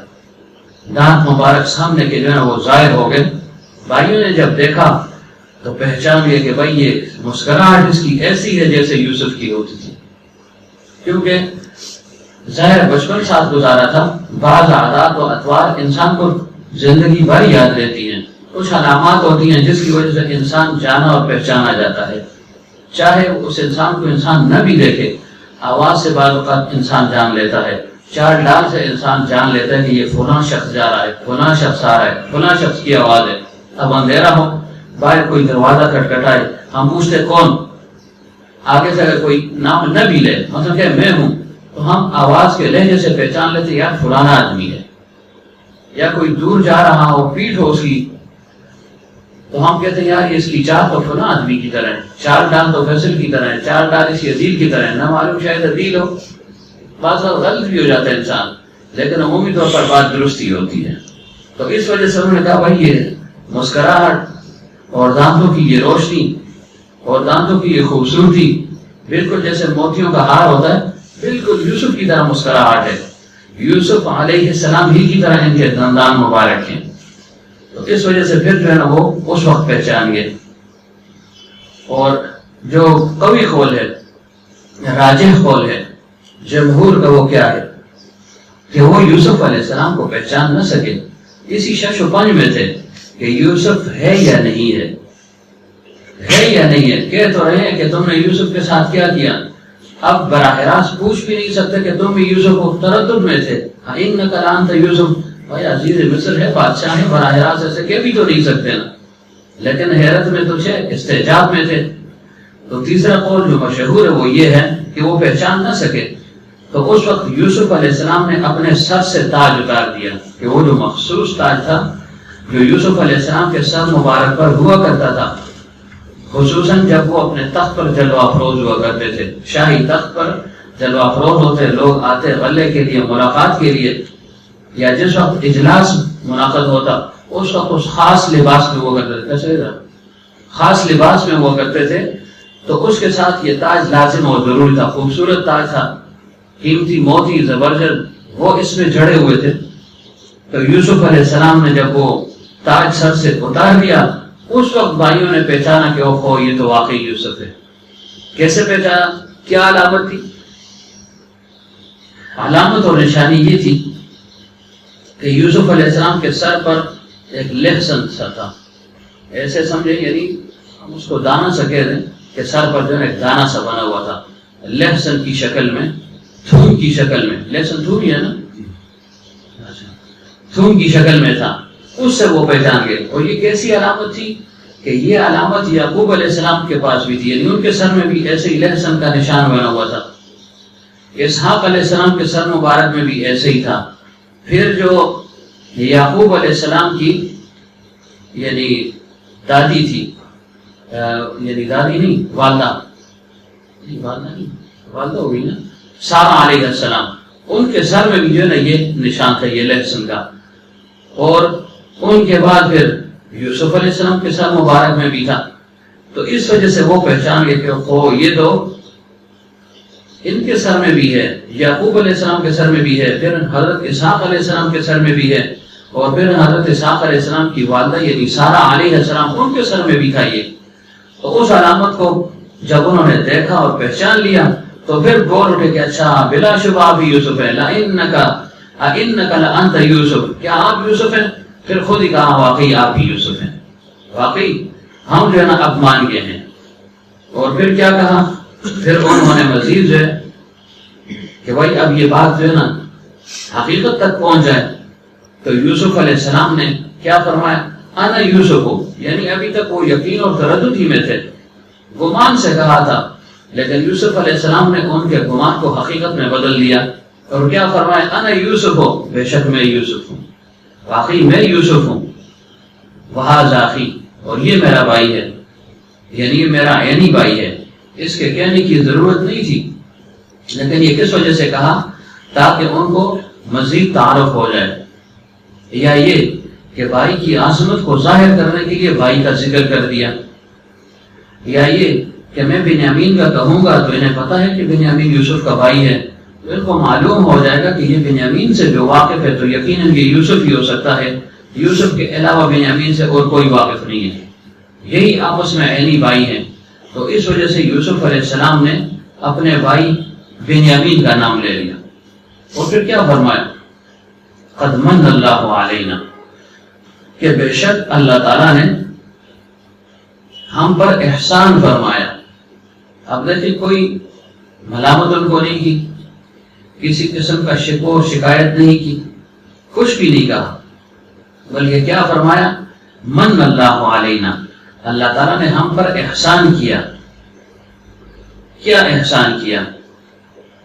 Speaker 1: دانت مبارک سامنے کے جو ہے نا وہ ظاہر ہو گئے۔ بھائیوں نے جب دیکھا تو پہچان لیا کہ بھائی یہ مسکراہٹ اس کی ایسی ہے جیسے یوسف کی ہوتی تھی، کیونکہ ظاہر بچپن ساتھ گزارا تھا، بعض عادات و اطوار انسان کو زندگی بھر یاد رہتی ہیں، کچھ علامات ہوتی ہیں جس کی وجہ سے انسان جانا اور پہچانا جاتا ہے، چاہے اس انسان کو انسان نہ بھی دیکھے، آواز سے بعض اوقات انسان جان لیتا ہے، چار ڈال سے انسان جان لیتا ہے کہ یہ فلاں شخص جا رہا ہے، فلاں شخص آ رہا ہے، فلاں شخص کی آواز ہے۔ اب اندھیرا ہو، باہر کوئی دروازہ کھٹکھٹائے، ہم پوچھتے کون، آگے سے اگر کوئی نام نہ بھی لے، مثلا کہ میں ہوں، تو ہم آواز کے لہجے سے پہچان لیتے یار فلانا آدمی ہے، یا کوئی دور جا رہا ہو، پیٹھ ہو اس کی، تو ہم کہتے ہیں یار اس کی چال تو فلاں آدمی کی طرح ہے، چال ڈال تو فیصل کی طرح ہے، چال ڈال اس کی عدیل کی طرح ہے، نہ معلوم شاید عدیل ہو، بعض غلط بھی ہو جاتا ہے انسان، لیکن عمومی طور پر بات درستی ہوتی ہے۔ تو اس وجہ سے انہوں نے کہا بھائی یہ مسکراہٹ اور دانتوں کی یہ روشنی اور دانتوں کی یہ خوبصورتی بالکل جیسے موتیوں کا ہار ہوتا ہے، بالکل یوسف کی طرح مسکراہٹ ہے، یوسف علیہ السلام ہی کی طرح ان کے دندان مبارک ہیں۔ تو اس وجہ سے پھر جو ہے نا وہ اس وقت پہچان گئے۔ اور جو قوی قول ہے، راجح قول ہے جمہور کا، وہ کیا ہے کہ وہ یوسف علیہ السلام کو پہچان نہ سکے، اسی شش و پنج میں تھے کہ یوسف ہے یا نہیں ہے، ہے یا نہیں ہے، کہہ تو رہے ہیں کہ تم نے یوسف کے ساتھ کیا کیا، اب براہ راست پوچھ بھی نہیں سکتے کہ تم بھی یوسف کو تردد میں تھے، اِنَّكَ لَأَنْتَ یوسف، بھائی عزیز مصر ہے، بادشاہ ہے، براہ راست ایسے کہہ بھی تو نہیں سکتے نا، لیکن حیرت میں تو تھے، استعجاب میں تھے۔ تو تیسرا قول جو مشہور ہے وہ یہ ہے کہ وہ پہچان نہ سکے، تو اس وقت یوسف علیہ السلام نے اپنے سر سے تاج اتار دیا، کہ وہ جو مخصوص تاج تھا جو یوسف علیہ السلام کے سر مبارک پر ہوا کرتا تھا، خصوصاً جب وہ اپنے تخت پر جلوہ افروز ہوا کرتے تھے، شاہی تخت پر جلوہ افروز ہوتے، لوگ آتے غلے کے لیے، ملاقات کے لیے، یا جس وقت اجلاس منعقد ہوتا اس وقت اس خاص لباس میں ہوا کرتے تھے، خاص لباس میں ہوا کرتے تھے، تو اس کے ساتھ یہ تاج لازم اور ضروری تھا، خوبصورت تاج تھا، قیمتی موتی زبرجد وہ اس میں جڑے ہوئے تھے۔ تو یوسف علیہ السلام نے جب وہ تاج سر سے اتار دیا، اس وقت بھائیوں نے پہچانا کہ اوہو یہ تو واقعی یوسف ہے۔ کیسے پہچانا؟ کیا علامت تھی؟ علامت اور نشانی یہ تھی کہ یوسف علیہ السلام کے سر پر ایک لہسن سا تھا، ایسے سمجھے، یعنی ہم اس کو دانا سا کہہ دیں کہ سر پر جو ہے ایک دانا سا بنا ہوا تھا، لہسن کی شکل میں، تھوم کی شکل میں، لہسن تھوم ہی ہے نا، تھوم کی شکل میں تھا، اس سے وہ پہچان گئے۔ اور یہ کیسی علامت تھی کہ یہ علامت یعقوب علیہ السلام کے پاس بھی تھی، یعنی ان کے سر میں بھی ایسے ہی لہسن کا نشان بنا ہوا تھا، اسحاق علیہ السلام کے سر مبارک میں بھی ایسے ہی تھا۔ پھر جو یعقوب علیہ السلام کی یعنی دادی تھی، یعنی دادی نہیں، والدہ ہوگی نا، سارہ علیہ السلام، ان کے سر میں بھی جو ہے نا یہ نشان تھا، یہ لہسن کا۔ اور ان کے بعد پھر یوسف علیہ السلام کے سر مبارک میں بھی تھا، تو اس وجہ سے وہ پہچان گئے کہ یہ تو ان کے سر میں بھی ہے، یعقوب علیہ السلام کے سر میں بھی ہے، پھر حضرت اسحاق علیہ السلام کے سر میں بھی ہے، اور پھر حضرت اسحاق علیہ السلام کی والدہ یعنی سارہ علیہ السلام، ان کے سر میں بھی تھا یہ۔ تو اس علامت کو جب انہوں نے دیکھا اور پہچان لیا تو پھر بول اٹھے کہ اچھا بلا شبہ بھی یوسف ہے، لَإِنَّكَ لَأَنْتَ یوسف، کیا آپ یوسف ہیں؟ پھر خود ہی کہا واقعی آپ ہی یوسف ہیں، واقعی ہم جو ہے نا اب مان گئے ہیں۔ اور پھر کیا کہا؟ پھر انہوں نے مزید جو ہے کہ بھائی اب یہ بات جو ہے نا حقیقت تک پہنچ جائے، تو یوسف علیہ السلام نے کیا فرمایا؟ انا یوسف ہو، یعنی ابھی تک وہ یقین اور تردد ہی میں تھے، گمان سے کہا تھا، لیکن یوسف علیہ السلام نے ان کے گمان کو حقیقت میں بدل دیا اور کیا فرمایا؟ انا یوسف ہو، بے شک میں یوسف ہوں، واقعی میں یوسف ہوں، وہذا اخی، اور یہ میرا بھائی ہے، یعنی یہ میرا عینی بھائی ہے۔ اس کے کہنے کی ضرورت نہیں تھی، لیکن یہ کس وجہ سے کہا؟ تاکہ ان کو مزید تعارف ہو جائے، یا یہ کہ بھائی کی عظمت کو ظاہر کرنے کے لیے بھائی کا ذکر کر دیا، یا یہ کہ میں بنیامین کا کہوں گا تو انہیں پتا ہے کہ بنیامین یوسف کا بھائی ہے، تو ان کو معلوم ہو جائے گا کہ یہ بنیامین سے جو واقف ہے تو یقیناً یہ یوسف ہی ہو سکتا ہے، یوسف کے علاوہ بنیامین سے اور کوئی واقف نہیں ہے، یہی آپس میں عینی بھائی ہیں۔ تو اس وجہ سے یوسف علیہ السلام نے اپنے بھائی بنیامین کا نام لے لیا، اور پھر کیا فرمایا؟ قد من اللہ علینا، کہ بے شک اللہ تعالیٰ نے ہم پر احسان فرمایا۔ اب دیکھیں کوئی ملامت ان کو نہیں کی، کسی قسم کا شکوہ شکایت نہیں کی، کچھ بھی نہیں کہا، بلکہ کیا فرمایا؟ من اللہ علینا، اللہ تعالیٰ نے ہم پر احسان کیا۔ کیا احسان کیا؟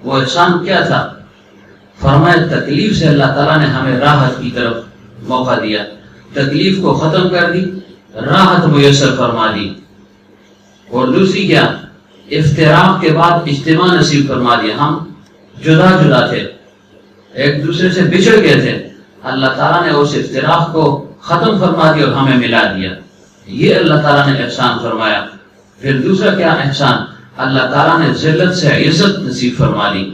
Speaker 1: وہ احسان کیا تھا؟ فرمایا تکلیف سے اللہ تعالیٰ نے ہمیں راحت کی طرف موقع دیا، تکلیف کو ختم کر دی، راحت میسر فرما دی۔ اور دوسری کیا؟ افتراق کے بعد اجتماع نصیب فرما دیا۔ ہم جدا جدا تھے، ایک دوسرے سے بچھڑ گئے تھے، اللہ تعالیٰ نے اس افتراق کو ختم فرما دیا اور ہمیں ملا دیا، یہ اللہ تعالیٰ نے احسان فرمایا۔ پھر دوسرا کیا احسان؟ اللہ تعالیٰ نے ذلت سے عزت نصیب فرما دی،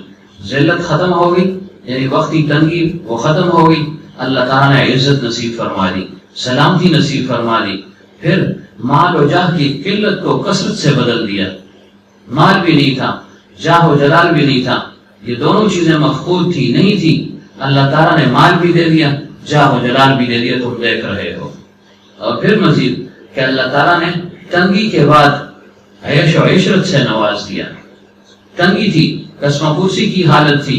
Speaker 1: ذلت ختم ہو گئی، یعنی وقتی تنگی وہ ختم ہو گئی، اللہ تعالیٰ نے عزت نصیب فرما دی، سلامتی نصیب فرما دی۔ پھر مال و جاہ کی قلت کو کثرت سے بدل دیا، مال بھی نہیں تھا، جاہ و جلال بھی نہیں تھا، یہ دونوں چیزیں مفقود تھی، نہیں تھی، اللہ تعالیٰ نے مال بھی دے دیا، جاہ و جلال بھی دے دیا، تم دیکھ رہے ہو۔ اور پھر مزید کہ اللہ تعالیٰ نے تنگی کے بعد عیش و عشرت سے نواز دیا۔ تنگی تھی، قسم پوسی کی حالت تھی،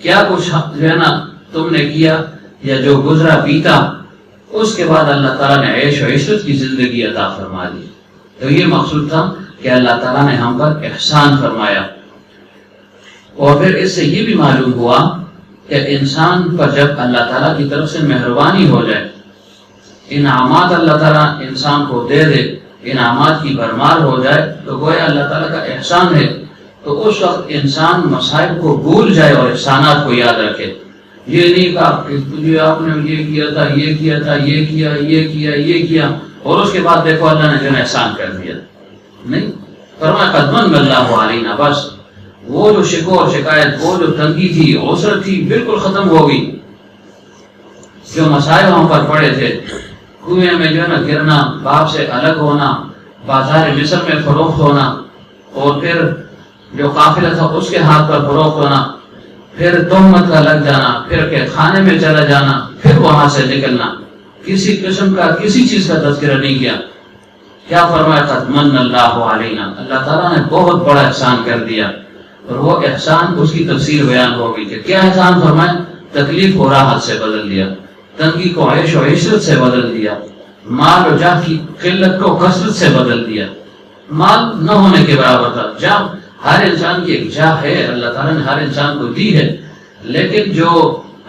Speaker 1: کیا کچھ جو ہے نا تم نے کیا یا جو گزرا بیتا، اس کے بعد اللہ تعالیٰ نے عیش و عشرت کی زندگی عطا فرما دی۔ تو یہ مقصود تھا کہ اللہ تعالیٰ نے ہم پر احسان فرمایا۔ اور پھر اس سے یہ بھی معلوم ہوا کہ انسان پر جب اللہ تعالیٰ کی طرف سے مہربانی ہو جائے، انعامات اللہ تعالیٰ انسان کو دے دے، انعامات کی بھرمار ہو جائے، تو گویا اللہ تعالیٰ کا احسان ہے، تو اس وقت انسان مصائب کو بھول جائے اور احسانات کو یاد رکھے۔ یہ نہیں کہا کہ تجھے آپ نے یہ کیا تھا، یہ کیا تھا، یہ کیا، یہ کیا، یہ کیا، اور اس کے بعد دیکھو اللہ نے جو احسان کر دیا، نہیں، فرمایا قد من اللہ علینا، بس وہ جو شکوہ اور شکایت، وہ جو تنگی تھی، عسرت تھی، بالکل ختم ہو گئی۔ جو مسائل ہم پر پڑے تھے، کنویں میں جو ہے نا گرنا، باپ سے الگ ہونا، بازار مصر میں فروخت ہونا، اور پھر جو قافلہ تھا اس کے ہاتھ پر فروخت ہونا، پھر تہمت کا لگ جانا، پھر کہ خانے میں چلا جانا، پھر وہاں سے نکلنا، کسی قسم کا کسی چیز کا تذکرہ نہیں کیا۔ کیا فرمایا؟ قد من اللہ علینا، اللہ تعالیٰ نے بہت بڑا احسان کر دیا۔ اور وہ احسان، اس کی تفسیر بیان ہو گئی کہ کیا احسان فرمایا؟ تکلیف کو راحت سے بدل دیا، تنگی کو عیش و عشرت سے بدل دیا، مال و جاہ کی قلت کو کثرت سے بدل دیا۔ مال نہ ہونے کے برابر تھا، جاہ ہر انسان کی ایک جاہ ہے، اللہ تعالیٰ نے ہر انسان کو دی ہے، لیکن جو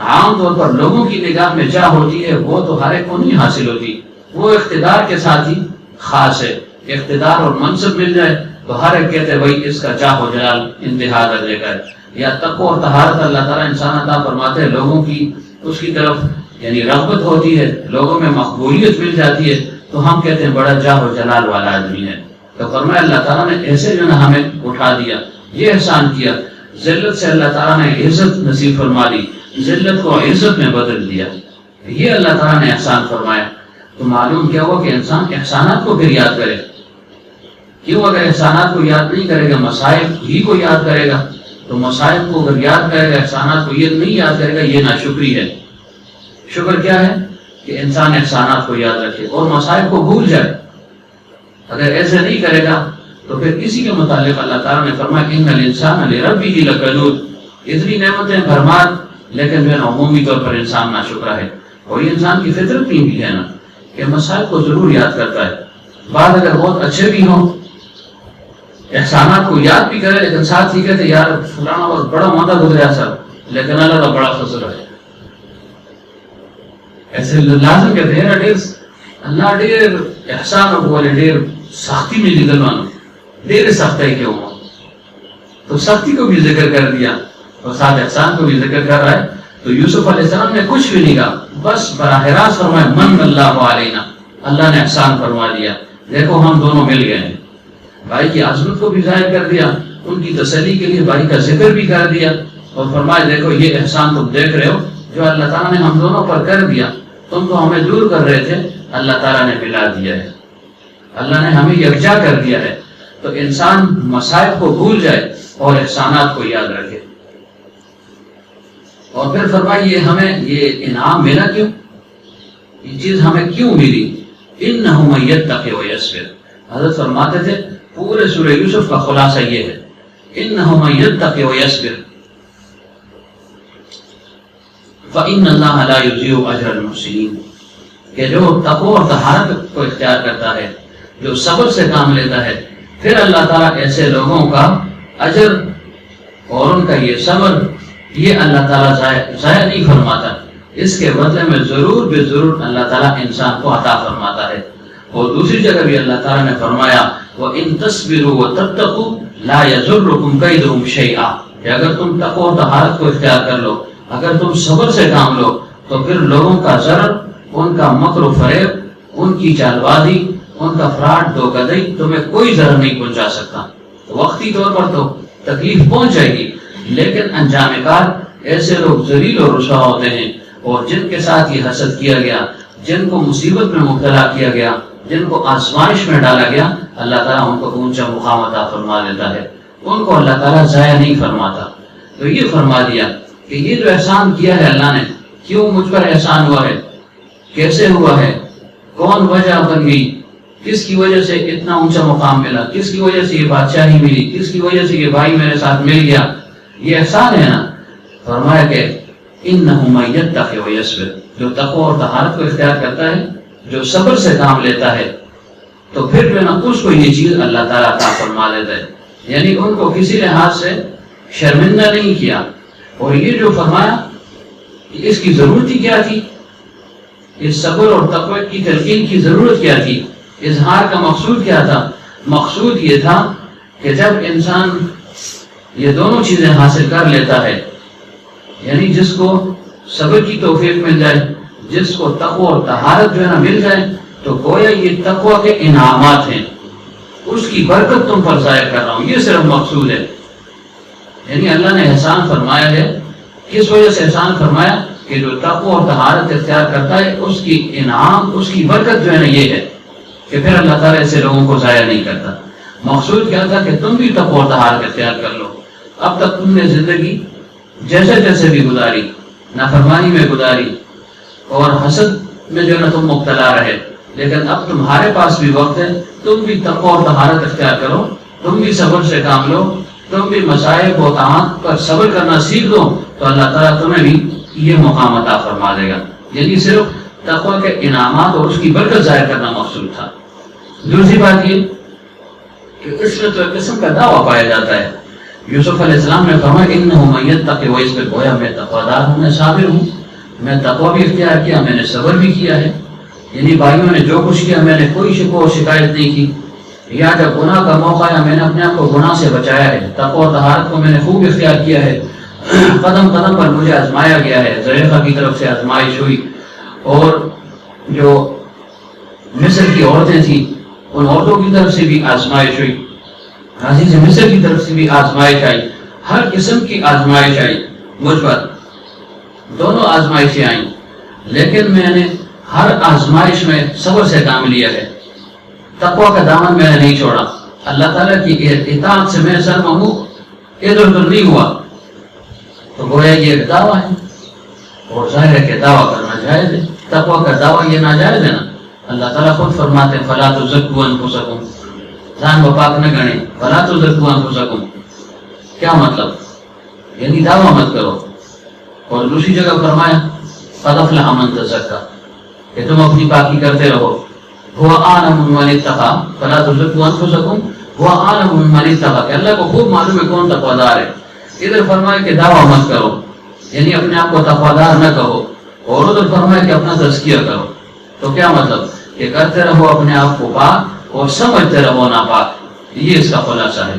Speaker 1: عام طور پر لوگوں کی نگاہ میں جاہ ہوتی ہے وہ تو ہر ایک کو نہیں حاصل ہوتی، وہ اقتدار کے ساتھ ہی خاص ہے۔ اقتدار اور منصب مل جائے تو ہر ایک کہتے ہیں بھائی اس کا جاہ و جلال انتہا درجے کا ہے۔ یا تقوی اور طہارت اللہ تعالیٰ انسان عطا فرماتے ہیں، لوگوں کی اس کی طرف یعنی رغبت ہوتی ہے، لوگوں میں مقبولیت مل جاتی ہے، تو ہم کہتے ہیں بڑا جاہ و جلال والا آدمی ہے۔ تو فرمایا اللہ تعالیٰ نے ایسے جو نا ہمیں اٹھا دیا، یہ احسان کیا۔ ذلت سے اللہ تعالیٰ نے عزت نصیب فرما دی، ذلت کو عزت میں بدل دیا، یہ اللہ تعالیٰ نے احسان فرمایا۔ تو معلوم کیا ہوا کہ انسان احسانات کو پھر یاد کرے۔ کیوں؟ اگر احسانات کو یاد نہیں کرے گا، مصائب ہی کو یاد کرے گا، تو مصائب کو اگر یاد کرے گا، احسانات کو یہ نہیں یاد کرے گا، یہ ناشکری ہے۔ شکر کیا ہے؟ کہ انسان احسانات کو یاد رکھے اور مصائب کو بھول جائے۔ اگر ایسے نہیں کرے گا تو پھر اسی کے متعلق اللہ تعالیٰ نے فرمایا ان الانسان لربہ لکنود، اتنی نعمتیں بھرمار، لیکن جو ہے نا عمومی طور پر انسان ناشکرا ہے۔ اور یہ انسان کی فطرت بھی ہے نا کہ مصائب کو ضرور یاد کرتا ہے۔ بعد اگر بہت اچھے بھی ہوں، احسانات کو یاد بھی کرے، لیکن ساتھ ہی کہتے یار فلانا وقت بڑا مدہ گزریا سب، لیکن اللہ کا بڑا فضل ہے۔ ایسے لازم کہتے ہیں نا اللہ ډیر احسان وکړي، ډیر سختی میں لیدل مانو، ډیر سختی کیوں ہو، تو سختی کو بھی ذکر کر دیا اور ساتھ احسان کو بھی ذکر کر رہا ہے۔ تو یوسف علیہ السلام نے کچھ بھی نہیں کہا، بس براہ راست فرمایا من اللہ علینا، اللہ نے احسان فرما دیا، دیکھو ہم دونوں مل گئے ہیں۔ بھائی کی عظمت کو بھی ظاہر کر دیا، ان کی تسلی کے لیے بھائی کا ذکر بھی کر دیا، اور فرمایا دیکھو یہ احسان تم دیکھ رہے ہو جو اللہ تعالیٰ نے ہم دونوں پر کر دیا، تم تو ہمیں دور کر رہے تھے، اللہ تعالیٰ نے ملا دیا ہے، اللہ نے ہمیں یکجا کر دیا ہے۔ تو انسان مصائب کو بھول جائے اور احسانات کو یاد رکھے۔ اور پھر فرمائیے ہمیں یہ انعام ملا کیوں، یہ چیز ہمیں کیوں ملی؟ انہ من یتق ویصبر، حضرت فرماتے تھے پورے سورہ یوسف کا خلاصہ یہ ہے، انہ من یتق ویصبر فإن اللہ لا یضیع اجر المحسنین، کہ جو تقوی اور طہارت کو اختیار کرتا ہے، جو صبر سے کام لیتا ہے، پھر اللہ تعالیٰ ایسے لوگوں کا اجر اور ان کا یہ صبر یہ اللہ تعالیٰ ضائع نہیں فرماتا، اس کے بدلے میں ضرور بے ضرور اللہ تعالیٰ انسان کو عطا فرماتا ہے۔ اور دوسری جگہ بھی اللہ تعالیٰ نے فرمایا وَإِن تَصْبِرُوا وَتَتَّقُوا لَا يَضُرُّكُمْ كَيْدُهُمْ شَيْئًا، کہ اگر تم تقوی اور طہارت کو اختیار کر لو، اگر تم صبر سے کام لو، تو پھر لوگوں کا ضرر، ان کا مکر و فریب، ان کی چال بازی، ان کا فراڈ دھوکہ تمہیں کوئی ضرر نہیں پہنچا سکتا۔ وقتی طور پر تو تکلیف پہنچ جائے گی، لیکن انجام کار ایسے لوگ ذلیل و رسوا ہوتے ہیں، اور جن کے ساتھ یہ حسد کیا گیا، جن کو مصیبت میں مبتلا کیا گیا، جن کو آزمائش میں ڈالا گیا، اللہ تعالیٰ ان کو اونچا مقام عطا فرما دیتا ہے، ان کو اللہ تعالیٰ ضائع نہیں فرماتا۔ تو یہ فرما دیا کہ یہ جو احسان کیا ہے اللہ نے، کیوں مجھ پر احسان ہوا ہے، کیسے ہوا ہے، کون وجہ بن گئی، کس کی وجہ سے اتنا اونچا مقام ملا، کس کی وجہ سے یہ بادشاہی ملی، کس کی وجہ سے یہ بھائی میرے ساتھ مل گیا، یہ احسان ہے نا۔ فرمایا کہ انہ من یتق ویصبر، جو تقوی اور طہارت کو اختیار کرتا ہے، جو صبر سے کام لیتا ہے، تو پھر جو ہے نا اس کو یہ چیز اللہ تعالیٰ عطا فرما دیتا ہے، یعنی ان کو کسی لحاظ سے شرمندہ نہیں کیا۔ اور یہ جو فرمایا اس کی ضرورت ہی کیا تھی، اس صبر اور تقوی کی تلقین کی ضرورت کیا تھی، اظہار کا مقصود کیا تھا؟ مقصود یہ تھا کہ جب انسان یہ دونوں چیزیں حاصل کر لیتا ہے، یعنی جس کو صبر کی توفیق مل جائے، جس کو تقوی اور طہارت جو ہے نا مل جائے، تو گویا یہ تقوی کے انعامات ہیں، اس کی برکت تم پر ظاہر کر رہا ہوں، یہ صرف مقصود ہے۔ یعنی اللہ نے احسان فرمایا ہے، کس وجہ سے احسان فرمایا کہ جو تقوی اور طہارت اختیار کرتا ہے اس کی انعام، اس کی برکت جو ہے نا یہ ہے کہ پھر اللہ تعالیٰ ایسے لوگوں کو ضائع نہیں کرتا۔ مقصود کیا تھا کہ تم بھی تقوی اور طہارت اختیار کر لو۔ اب تک تم نے زندگی جیسے جیسے بھی گزاری، نافرمانی میں گزاری اور حسد میں جو ہے نا تم مبتلا رہے، لیکن اب تمہارے پاس بھی وقت ہے، تم بھی تقوی اور طہارت اختیار کرو، تم بھی صبر سے کام لو، تم بھی مصائب و طاعات پر صبر کرنا سیکھ دو، تو اللہ تعالیٰ تمہیں بھی یہ مقام عطا فرما دے گا۔ یعنی صرف تقوی کے انعامات اور اس کی برکت ظاہر کرنا مقصود تھا۔ دوسری بات یہ کہ اس میں تو ایک قسم کا دعویٰ پایا جاتا ہے۔ یوسف علیہ السلام نے فرمایا انہ من یتق، وہ اس پہ گویا میں تقویدار ہوں، میں صابر ہوں، میں تقوی بھی اختیار کیا، میں نے صبر بھی کیا ہے۔ یعنی بھائیوں نے جو کچھ کیا میں نے کوئی شکوہ و شکایت نہیں کی، یا جب گناہ کا موقع آیا میں نے اپنے آپ کو گناہ سے بچایا ہے، تقوی و طہارت کو میں نے خوب اختیار کیا ہے، قدم قدم پر مجھے آزمایا گیا ہے، زلیخا کی طرف سے آزمائش ہوئی، اور جو مصر کی عورتیں تھیں ان عورتوں کی طرف سے بھی آزمائش ہوئی، عزیز مصر کی طرف سے بھی آزمائش آئی، ہر قسم کی آزمائش آئی مجھ پر، دونوں آزمائشیں آئیں، لیکن میں نے ہر آزمائش میں صبر سے کام لیا ہے، تقوی کا دامن میں نے نہیں چھوڑا، اللہ تعالیٰ کی اطاعت سے میں سر منہ ادھر ادھر نہیں ہوا۔ تو گویا یہ ایک دعویٰ ہے، اور ظاہر ہے کہ دعویٰ کرنا جائز ہے، تقوی کا دعویٰ یہ ناجائز ہے نا۔ اللہ تعالیٰ خود فرماتے ہیں فَلَا تُزَكُّوا أَنفُسَكُمْ، ذہن و پاک نہ گنے، فَلَا تُزَكُّوا أَنفُسَكُمْ، کیا مطلب؟ یعنی دعویٰ مت کرو۔ اور دوسری جگہ فرمایا قَدْ أَفْلَحَ مَن تَزَكَّىٰ، کہ تم اپنی پاکی کرتے رہو، هُوَ أَعْلَمُ بِمَنِ اتَّقَىٰ فَلَا تُزَكُّوا أَنفُسَكُمْ هُوَ أَعْلَمُ بِمَنِ اتَّقَىٰ، کہ اللہ کو خوب معلوم ہے کون تقویدار ہے۔ ادھر فرمایا کہ دعویٰ مت کرو، یعنی اپنے آپ کو تقویدار نہ کہو، اور ادھر فرمایا کہ اپنا تزکیہ کرو۔ تو کیا مطلب؟ کہ کرتے رہو اپنے آپ کو پاک اور سمجھتے رہو ناپاک، یہ اس کا خلاصہ ہے۔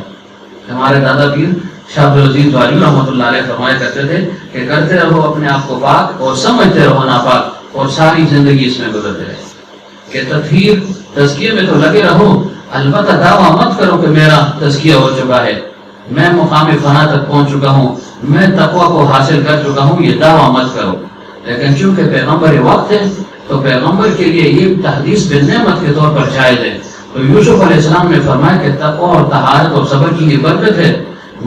Speaker 1: ہمارے دادا پیر شاہ عبدالعزیز والی رحمۃ اللہ علیہ فرمایا کرتے تھے کہ کرتے رہو اپنے آپ کو پاک اور سمجھتے رہو ناپاک، اور ساری زندگی اس میں گزرتے رہے۔ کہ تطہیر تزکیے میں تو لگے رہو، البتہ دعویٰ مت کرو کہ میرا تزکیہ ہو چکا ہے، میں مقام فنا تک پہنچ چکا ہوں، میں تقوی کو حاصل کر چکا ہوں، یہ دعویٰ مت کرو۔ لیکن چونکہ پیغمبر وقت ہے تو پیغمبر کے لیے یہ تحدیث بالنعمت کے طور پر جائز ہے۔ تو یوسف علیہ السلام نے فرمایا کہ تقوی اور طہارت اور صبر کی یہ برکت ہے،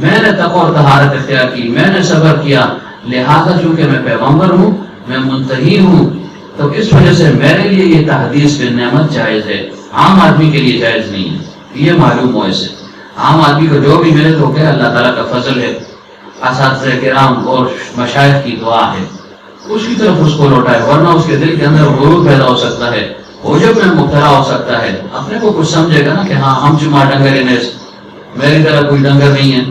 Speaker 1: میں نے تقوی اور طہارت اختیار کی، میں نے صبر کیا، لہذا چونکہ میں پیغمبر ہوں، میں منتہی ہوں، تو اس وجہ سے میرے لیے یہ تحدیث بالنعمت جائز ہے، عام آدمی کے لیے جائز نہیں ہے۔ یہ معلوم ہو اسے، عام آدمی کو جو بھی ملے تو کہ اللہ تعالیٰ کا فضل ہے، اساتذہ کرام اور مشائخ کی دعا ہے، اس کی طرف اس کو لوٹائے، ورنہ اس کے دل کے اندر غرور پیدا ہو سکتا ہے، عجب میں مبتلا ہو سکتا ہے، اپنے کو کچھ سمجھے گا نا کہ ہاں ہم چما ڈنگر انیس، میری طرح کوئی ڈنگر نہیں ہے۔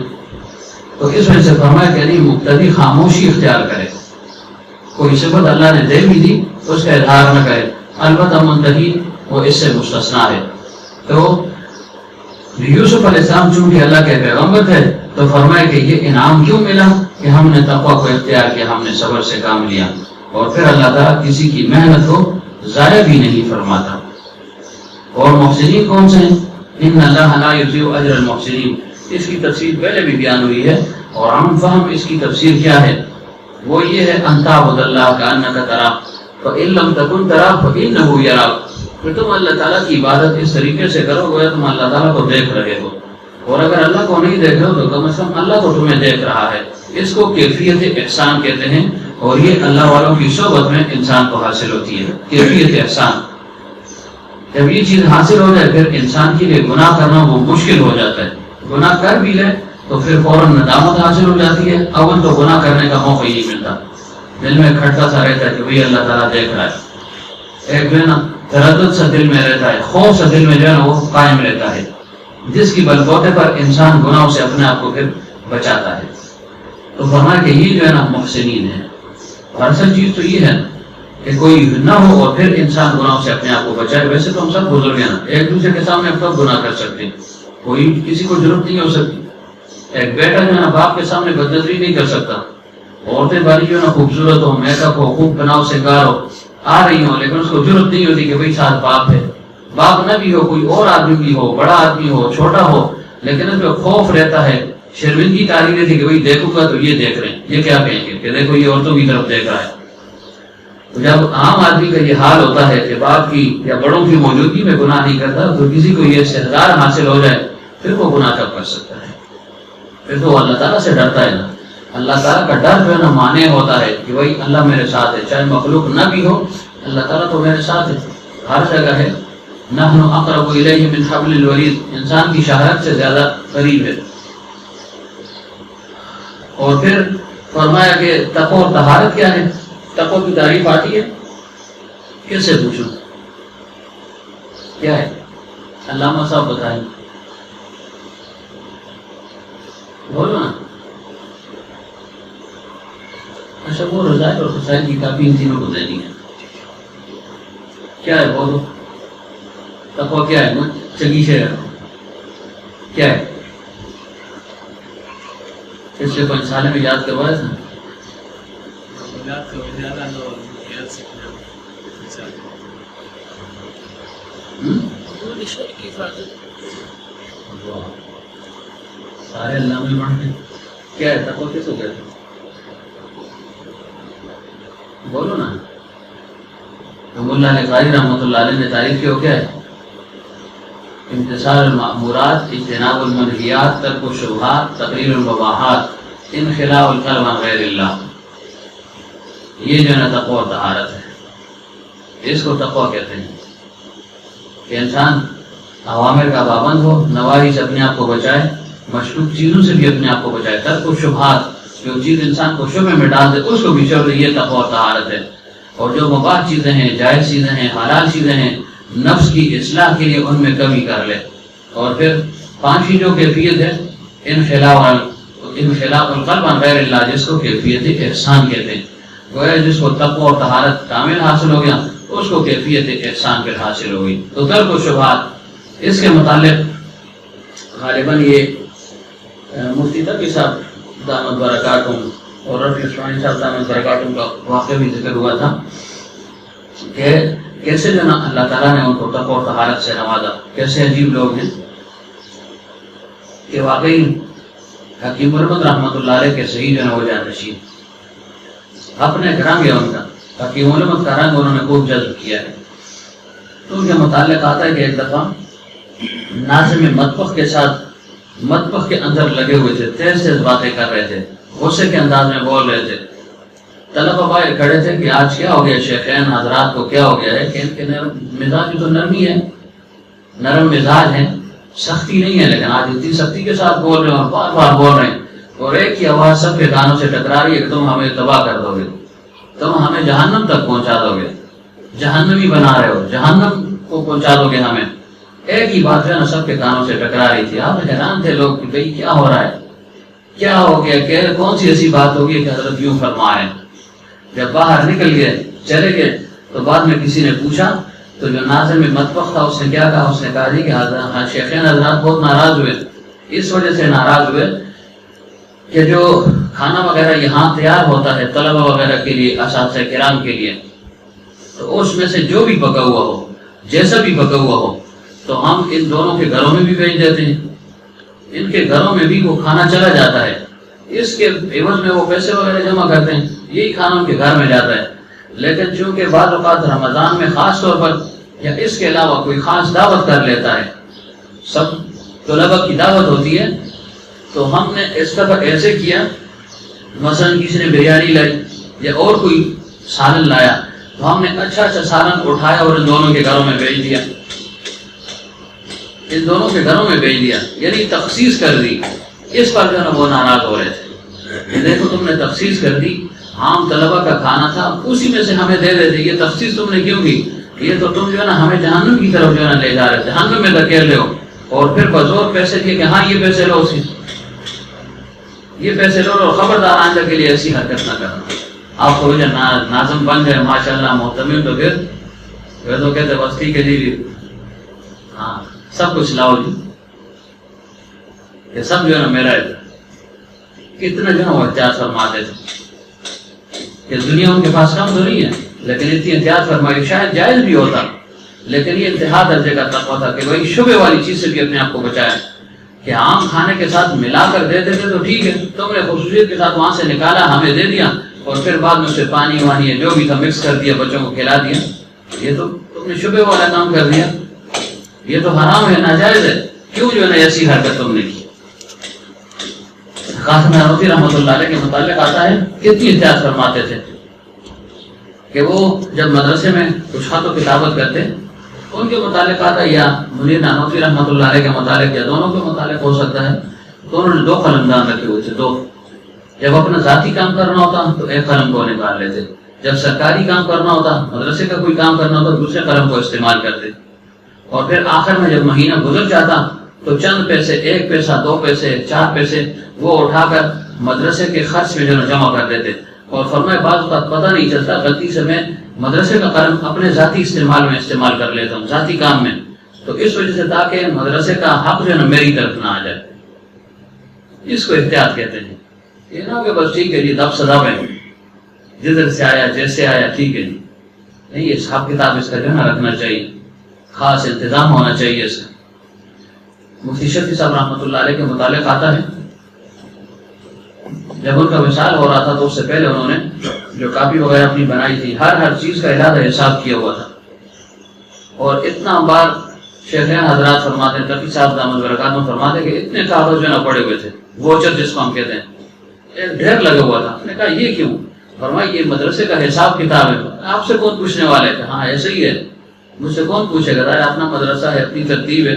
Speaker 1: تو اس وجہ سے فرمایا کہ نہیں، مقتدی خاموشی اختیار کرے، کوئی صفت اللہ نے دے بھی دی اس کا اظہار نہ کرے، البتہ منتہی وہ اس سے مستثنا ہے۔ تو یوسف علیہ السلام چونکہ اللہ کے پیغمبر تھے تو فرمایا کہ یہ انعام کیوں ملا کہ ہم نے تقوی کو اختیار کیا، ہم نے صبر سے کام لیا، اور پھر اللہ تعالیٰ کسی کی محنت کو ضائع بھی نہیں فرماتا۔ اور محسنین کون سے ہیں؟ ان اللہ لا یضیع اجر المحسنین، اس کی تفسیر پہلے بھی بیان ہوئی ہے، اور عام فہم اس کی تفسیر کیا ہے؟ وہ یہ ہے ان تعبد اللہ کأنک تراہ فإن لم تکن تراہ فإنہ یراک، کہ تم اللہ تعالیٰ کی عبادت اس طریقے سے کرو گویا تم اللہ تعالیٰ کو دیکھ رہے ہو، اور اگر اللہ کو نہیں دیکھ رہے ہو تو کم از کم اللہ تو تمہیں دیکھ رہا ہے۔ اس کو کیفیت احسان کہتے ہیں، اور یہ اللہ والوں کی صحبت میں انسان کو حاصل ہوتی ہے، کیفیت احسان۔ جب یہ چیز حاصل ہو جائے پھر انسان کے لیے گناہ کرنا وہ مشکل ہو جاتا ہے، گناہ کر بھی لے تو پھر فوراً ندامت حاصل ہو جاتی ہے، اول تو گناہ کرنے کا موقع ہی نہیں ملتا، دل میں کھٹتا سا رہتا ہے کہ بھئی اللہ تعالیٰ دیکھ رہا ہے، ایک جو ہے نا تردد سا دل میں رہتا ہے، خوف سا دل میں جو ہے نا وہ قائم رہتا ہے، جس کی بلبوتے پر انسان گناہوں سے اپنے آپ کو پھر بچاتا ہے۔ تو فرمایا کہ یہ جو ہے نا محسنین ہے، اور اصل چیز تو یہ ہے کہ کوئی نہ ہو اور پھر انسان گناہوں سے اپنے آپ کو بچائے۔ ویسے تو ہم سب بزرگ ہیں نا، ایک دوسرے کے سامنے اب تک گناہ کر سکتے ہیں، کوئی کسی کو ضرورت نہیں ہو سکتی، ایک بیٹا جو ہے نا باپ کے سامنے بدنظری نہیں کر سکتا، عورتیں باری جو ہے نا خوبصورت ہو، میک اپ ہو، خوب بناؤ سنگار ہو، آ رہی ہوں، لیکن اس کو ضرورت نہیں ہوتی کہ بھئی ساتھ باپ ہے، باپ نہ بھی ہو، کوئی اور آدمی بھی ہو، بڑا آدمی ہو، چھوٹا ہو، لیکن اس میں خوف رہتا ہے، شرمندگی تاری رہتی کہ بھئی دیکھوں گا تو یہ دیکھ رہے ہیں، یہ کیا کہیں گے کہ دیکھو یہ عورتوں کی طرف دیکھ رہا ہے۔ تو جب عام آدمی کا یہ حال ہوتا ہے کہ باپ کی یا بڑوں کی موجودگی میں گناہ نہیں کرتا، تو کسی کو یہ استحضار حاصل ہو جائے پھر وہ گناہ کب کر سکتا ہے؟ پھر تو اللہ تعالیٰ سے ڈرتا ہے نا۔ اللہ تعالیٰ کا ڈر جو ہے نا مانے ہوتا ہے کہ بھائی اللہ میرے ساتھ ہے، چاہے مخلوق نہ بھی ہو، اللہ تعالیٰ تو میرے ساتھ ہے، ہر جگہ ہے۔ نحن اقرب الیہ من حبل الورید، انسان کی شہرت سے زیادہ قریب ہے۔ اور پھر فرمایا کہ تقوی اور طہارت کیا ہے؟ تقوی کی تعریف آتی ہے؟ کس سے پوچھوں؟ کیا ہے؟ علامہ صاحب بتائیں، بولو نا۔ اچھا، وہ رضائل اور خسائل کی کافی ان تینوں کو دینی ہے۔ کیا ہے بولو؟ تقوی کیا ہے؟ چنگی شہر کیا ہے؟ پچھلے 5 سال میں یاد کروایا تھا۔ سارے اللہ میں پڑھتے کیا ہے؟ تقوی کس کو کہتے ہیں؟ بولو نا۔ اللہ قاری رحمۃ اللہ علیہ نے تعریف کی ہو کیا ہے؟ امتثال المأمورات، اجتناب المنہیات، ترک الشبہات، تقریر المباحات، انخلاء القلب عن غیر اللہ۔ یہ جو ہے تقوی و طہارت ہے، اس کو تقوی کہتے ہیں کہ انسان اوامر کا پابند ہو، نواہی سے اپنے آپ کو بچائے، مشکوک چیزوں سے بھی اپنے آپ کو بچائے، ترک الشبہات، جو چیز انسان کو شبہ میں ڈال دے اس کو بھی چھوڑ دے، یہ تقوی و طہارت ہے۔ اور جو مباح چیزیں ہیں، جائز چیزیں ہیں، حلال چیزیں ہیں، نفس کی اصلاح کے لیے ان میں کمی کر لے۔ اور پھر 5ویں جو کیفیت ہے انخلاء القلب عن غیر اللہ، جس کو کیفیت احسان کہتے ہیں۔ گویا جس کو تقوی اور طہارت کامل حاصل ہو گیا اس کو کیفیت احسان پھر حاصل ہو گئی۔ تو ترک الشبہات، اس کے متعلق غالباً یہ مفتی تقی صاحب دامت برکاتہم اور رفیع عثمانی صاحب دامت برکاتہم کا واقعہ بھی ذکر ہوا تھا کہ کیسے جو نا اللہ تعالیٰ نے ان کو تقوی اور طہارت سے نوازا، کیسے عجیب لوگ ہیں کہ واقعی حکیم مرمت رحمۃ اللہ علیہ کے صحیح جو ہے وہ جانشین، اپنے رنگ ہے ان کا، حکیم مرمت کا رنگ انہوں نے خوب جذب کیا ہے۔ تو ان کے متعلق آتا ہے کہ ایک دفعہ ناظم مطبخ کے ساتھ مطبخ کے اندر لگے ہوئے تھے، تیز تیز باتیں کر رہے تھے، غصے کے انداز میں بول رہے تھے۔ طلبہ باہر کھڑے تھے کہ آج کیا ہو گیا شیخین حضرات کو، کیا ہو گیا ہے؟ کہ ان کے مزاج تو نرمی ہے، نرم مزاج ہے، سختی نہیں ہے، لیکن آج اتنی سختی کے ساتھ بول رہے ہیں اور بار بار بول رہے ہیں، اور ایک ہی آواز سب کے کانوں سے ٹکرا رہی ہے کہ تم ہمیں تباہ کر دو گے، تم ہمیں جہنم تک پہنچا دو گے، جہنمی بنا رہے ہو، جہنم کو پہنچا دو گے ہمیں۔ ایک ہی بات جو ہے نا سب کے کانوں سے ٹکرا رہی تھی۔ آپ حیران تھے لوگ کہ بھئی کیا ہو رہا ہے، کیا ہو گیا، کہ کون سی ایسی بات ہوگی کہ حضرت یوں فرمائے۔ جب باہر نکل گئے، چلے گئے، تو بعد میں کسی نے پوچھا تو جو ناظم مطبخ تھا اس نے کیا کہا؟ اس نے کہا جی کہ شیخین حضرات بہت ناراض ہوئے، اس وجہ سے ناراض ہوئے کہ جو کھانا وغیرہ یہاں تیار ہوتا ہے طلبہ وغیرہ کے لیے، اساتذہ کرام کے لیے، تو اس میں سے جو بھی پکا ہوا ہو، جیسا بھی پکا ہوا ہو، تو ہم ان دونوں کے گھروں میں بھی بھیج دیتے ہیں، ان کے گھروں میں بھی وہ کھانا چلا جاتا ہے، اس کے عوض میں وہ پیسے وغیرہ جمع کرتے ہیں، یہی کھانا ان کے گھر میں جاتا ہے۔ لیکن چونکہ بعض اوقات رمضان میں خاص طور پر یا اس کے علاوہ کوئی خاص دعوت کر لیتا ہے، سب طلبہ کی دعوت ہوتی ہے، تو ہم نے اس دفعہ ایسے کیا، مثلا کسی نے بریانی لائی یا اور کوئی سالن لایا، تو ہم نے اچھا سالن اٹھایا اور ان دونوں کے گھروں میں بھیج دیا، ان دونوں کے گھروں میں بھیج دیا، یعنی تخصیص کر دی۔ اس پر جو ہے نا وہ ناراض ہو رہے تھے، دیکھو تم نے تخصیص کر دی، عام طلبہ کا کھانا تھا اسی میں سے ہمیں دے دیتے، یہ تخصیص تم نے کیوں کی؟ یہ تو تم جو ہے نا ہمیں جہنم کی طرف جو ہے نا لے جا رہے تھے، جہنم میں دھکیل رہے ہو، اور پھر بزور پیسے دیے کہ ہاں یہ پیسے لو، اسی یہ پیسے لو، اور خبردار آئندہ کے لیے ایسی حرکت نہ کرنا۔ آپ کو جو ناظم بن گئے ماشاءاللہ محتمم، تو پھر تو کہتے بس ٹھیک ہے جی، ہاں سب کچھ لاؤ جی، یہ سب جو ہے نا میرا ہے۔ کتنا جو ہے وہ احتیاط فرماتے تھے کہ دنیا ان کے پاس کم تو نہیں ہے، لیکن اتنی احتیاط فرمائی، شاید جائز بھی ہوتا لیکن یہ انتہا درجے کا تقویٰ تھا کہ بھائی شبہ والی چیز سے بھی اپنے آپ کو بچایا، کہ عام کھانے کے ساتھ ملا کر دے دیتے تو ٹھیک ہے، تم نے خصوصیت کے ساتھ وہاں سے نکالا ہمیں دے دیا اور پھر بعد میں اسے پانی وانی جو بھی تھا مکس کر دیا بچوں کو کھلا دیا، یہ تو تم نے شبہ والا کام کر دیا، یہ تو حرام ہے، ناجائز ہے، کیوں جو ہے ایسی حرکت تم نے کی۔ قاسم نانوتوی رحمۃ اللہ علیہ کے متعلق آتا ہے کتنی احتیاط فرماتے تھے کہ وہ جب مدرسے میں کچھ خط و کتابت کرتے، ان کے متعلق آتا یا منیر نانوتوی رحمۃ اللہ علیہ کے متعلق یا دونوں کے متعلق ہو سکتا ہے، تو انہوں نے 2 قلمدان رکھے ہوئے تھے، 2۔ جب اپنا ذاتی کام کرنا ہوتا تو ایک قلم کو نکال لیتے، جب سرکاری کام کرنا ہوتا، مدرسے کا کوئی کام کرنا ہوتا، دوسرے قلم کو استعمال کرتے، اور پھر آخر میں جب مہینہ گزر جاتا تو چند پیسے، 1 پیسہ 2 پیسے 4 پیسے وہ اٹھا کر مدرسے کے خرچ میں جو جمع کر دیتے، اور فرمائے بعض اوقات پتہ نہیں چلتا، غلطی سے میں مدرسے کا قلم اپنے ذاتی استعمال میں استعمال کر لیتا ہوں، ذاتی کام میں، تو اس وجہ سے تاکہ مدرسے کا حق جو ہے نا میری طرف نہ آ جائے، اس کو احتیاط کہتے ہیں۔ یہ نہ کہ بس ٹھیک ہے جی دب سدب ہے، جدھر سے آیا جیسے آیا ٹھیک ہے جی، نہیں، یہ حساب کتاب اس کا جو ہے نا رکھنا چاہیے، خاص انتظام ہونا چاہیے اس کا۔ مفتی شفیع صاحب رحمۃ اللہ علیہ کے متعلق آتا ہے جب ان کا وصال ہو رہا تھا تو اس سے پہلے انہوں نے جو کاپی وغیرہ اپنی بنائی تھی، ہر چیز کا علیحدہ حساب کیا ہوا تھا، اور اتنا بار شیخین حضرات فرماتے ہیں، تقی صاحب دامت برکاتہ فرماتے ہیں کہ اتنے کاغذ جو ہے نا پڑے ہوئے تھے، ووچر جس کو ہم کہتے ہیں، ایک ڈھیر لگا ہوا تھا۔ میں نے کہا یہ کیوں؟ فرمایا یہ مدرسے کا حساب کتاب ہے، آپ سے کون پوچھنے والا ہے؟ کہ ہاں ایسے ہی ہے، مجھ سے کون پوچھے گا، اپنا مدرسہ ہے، اپنی ترتیب ہے،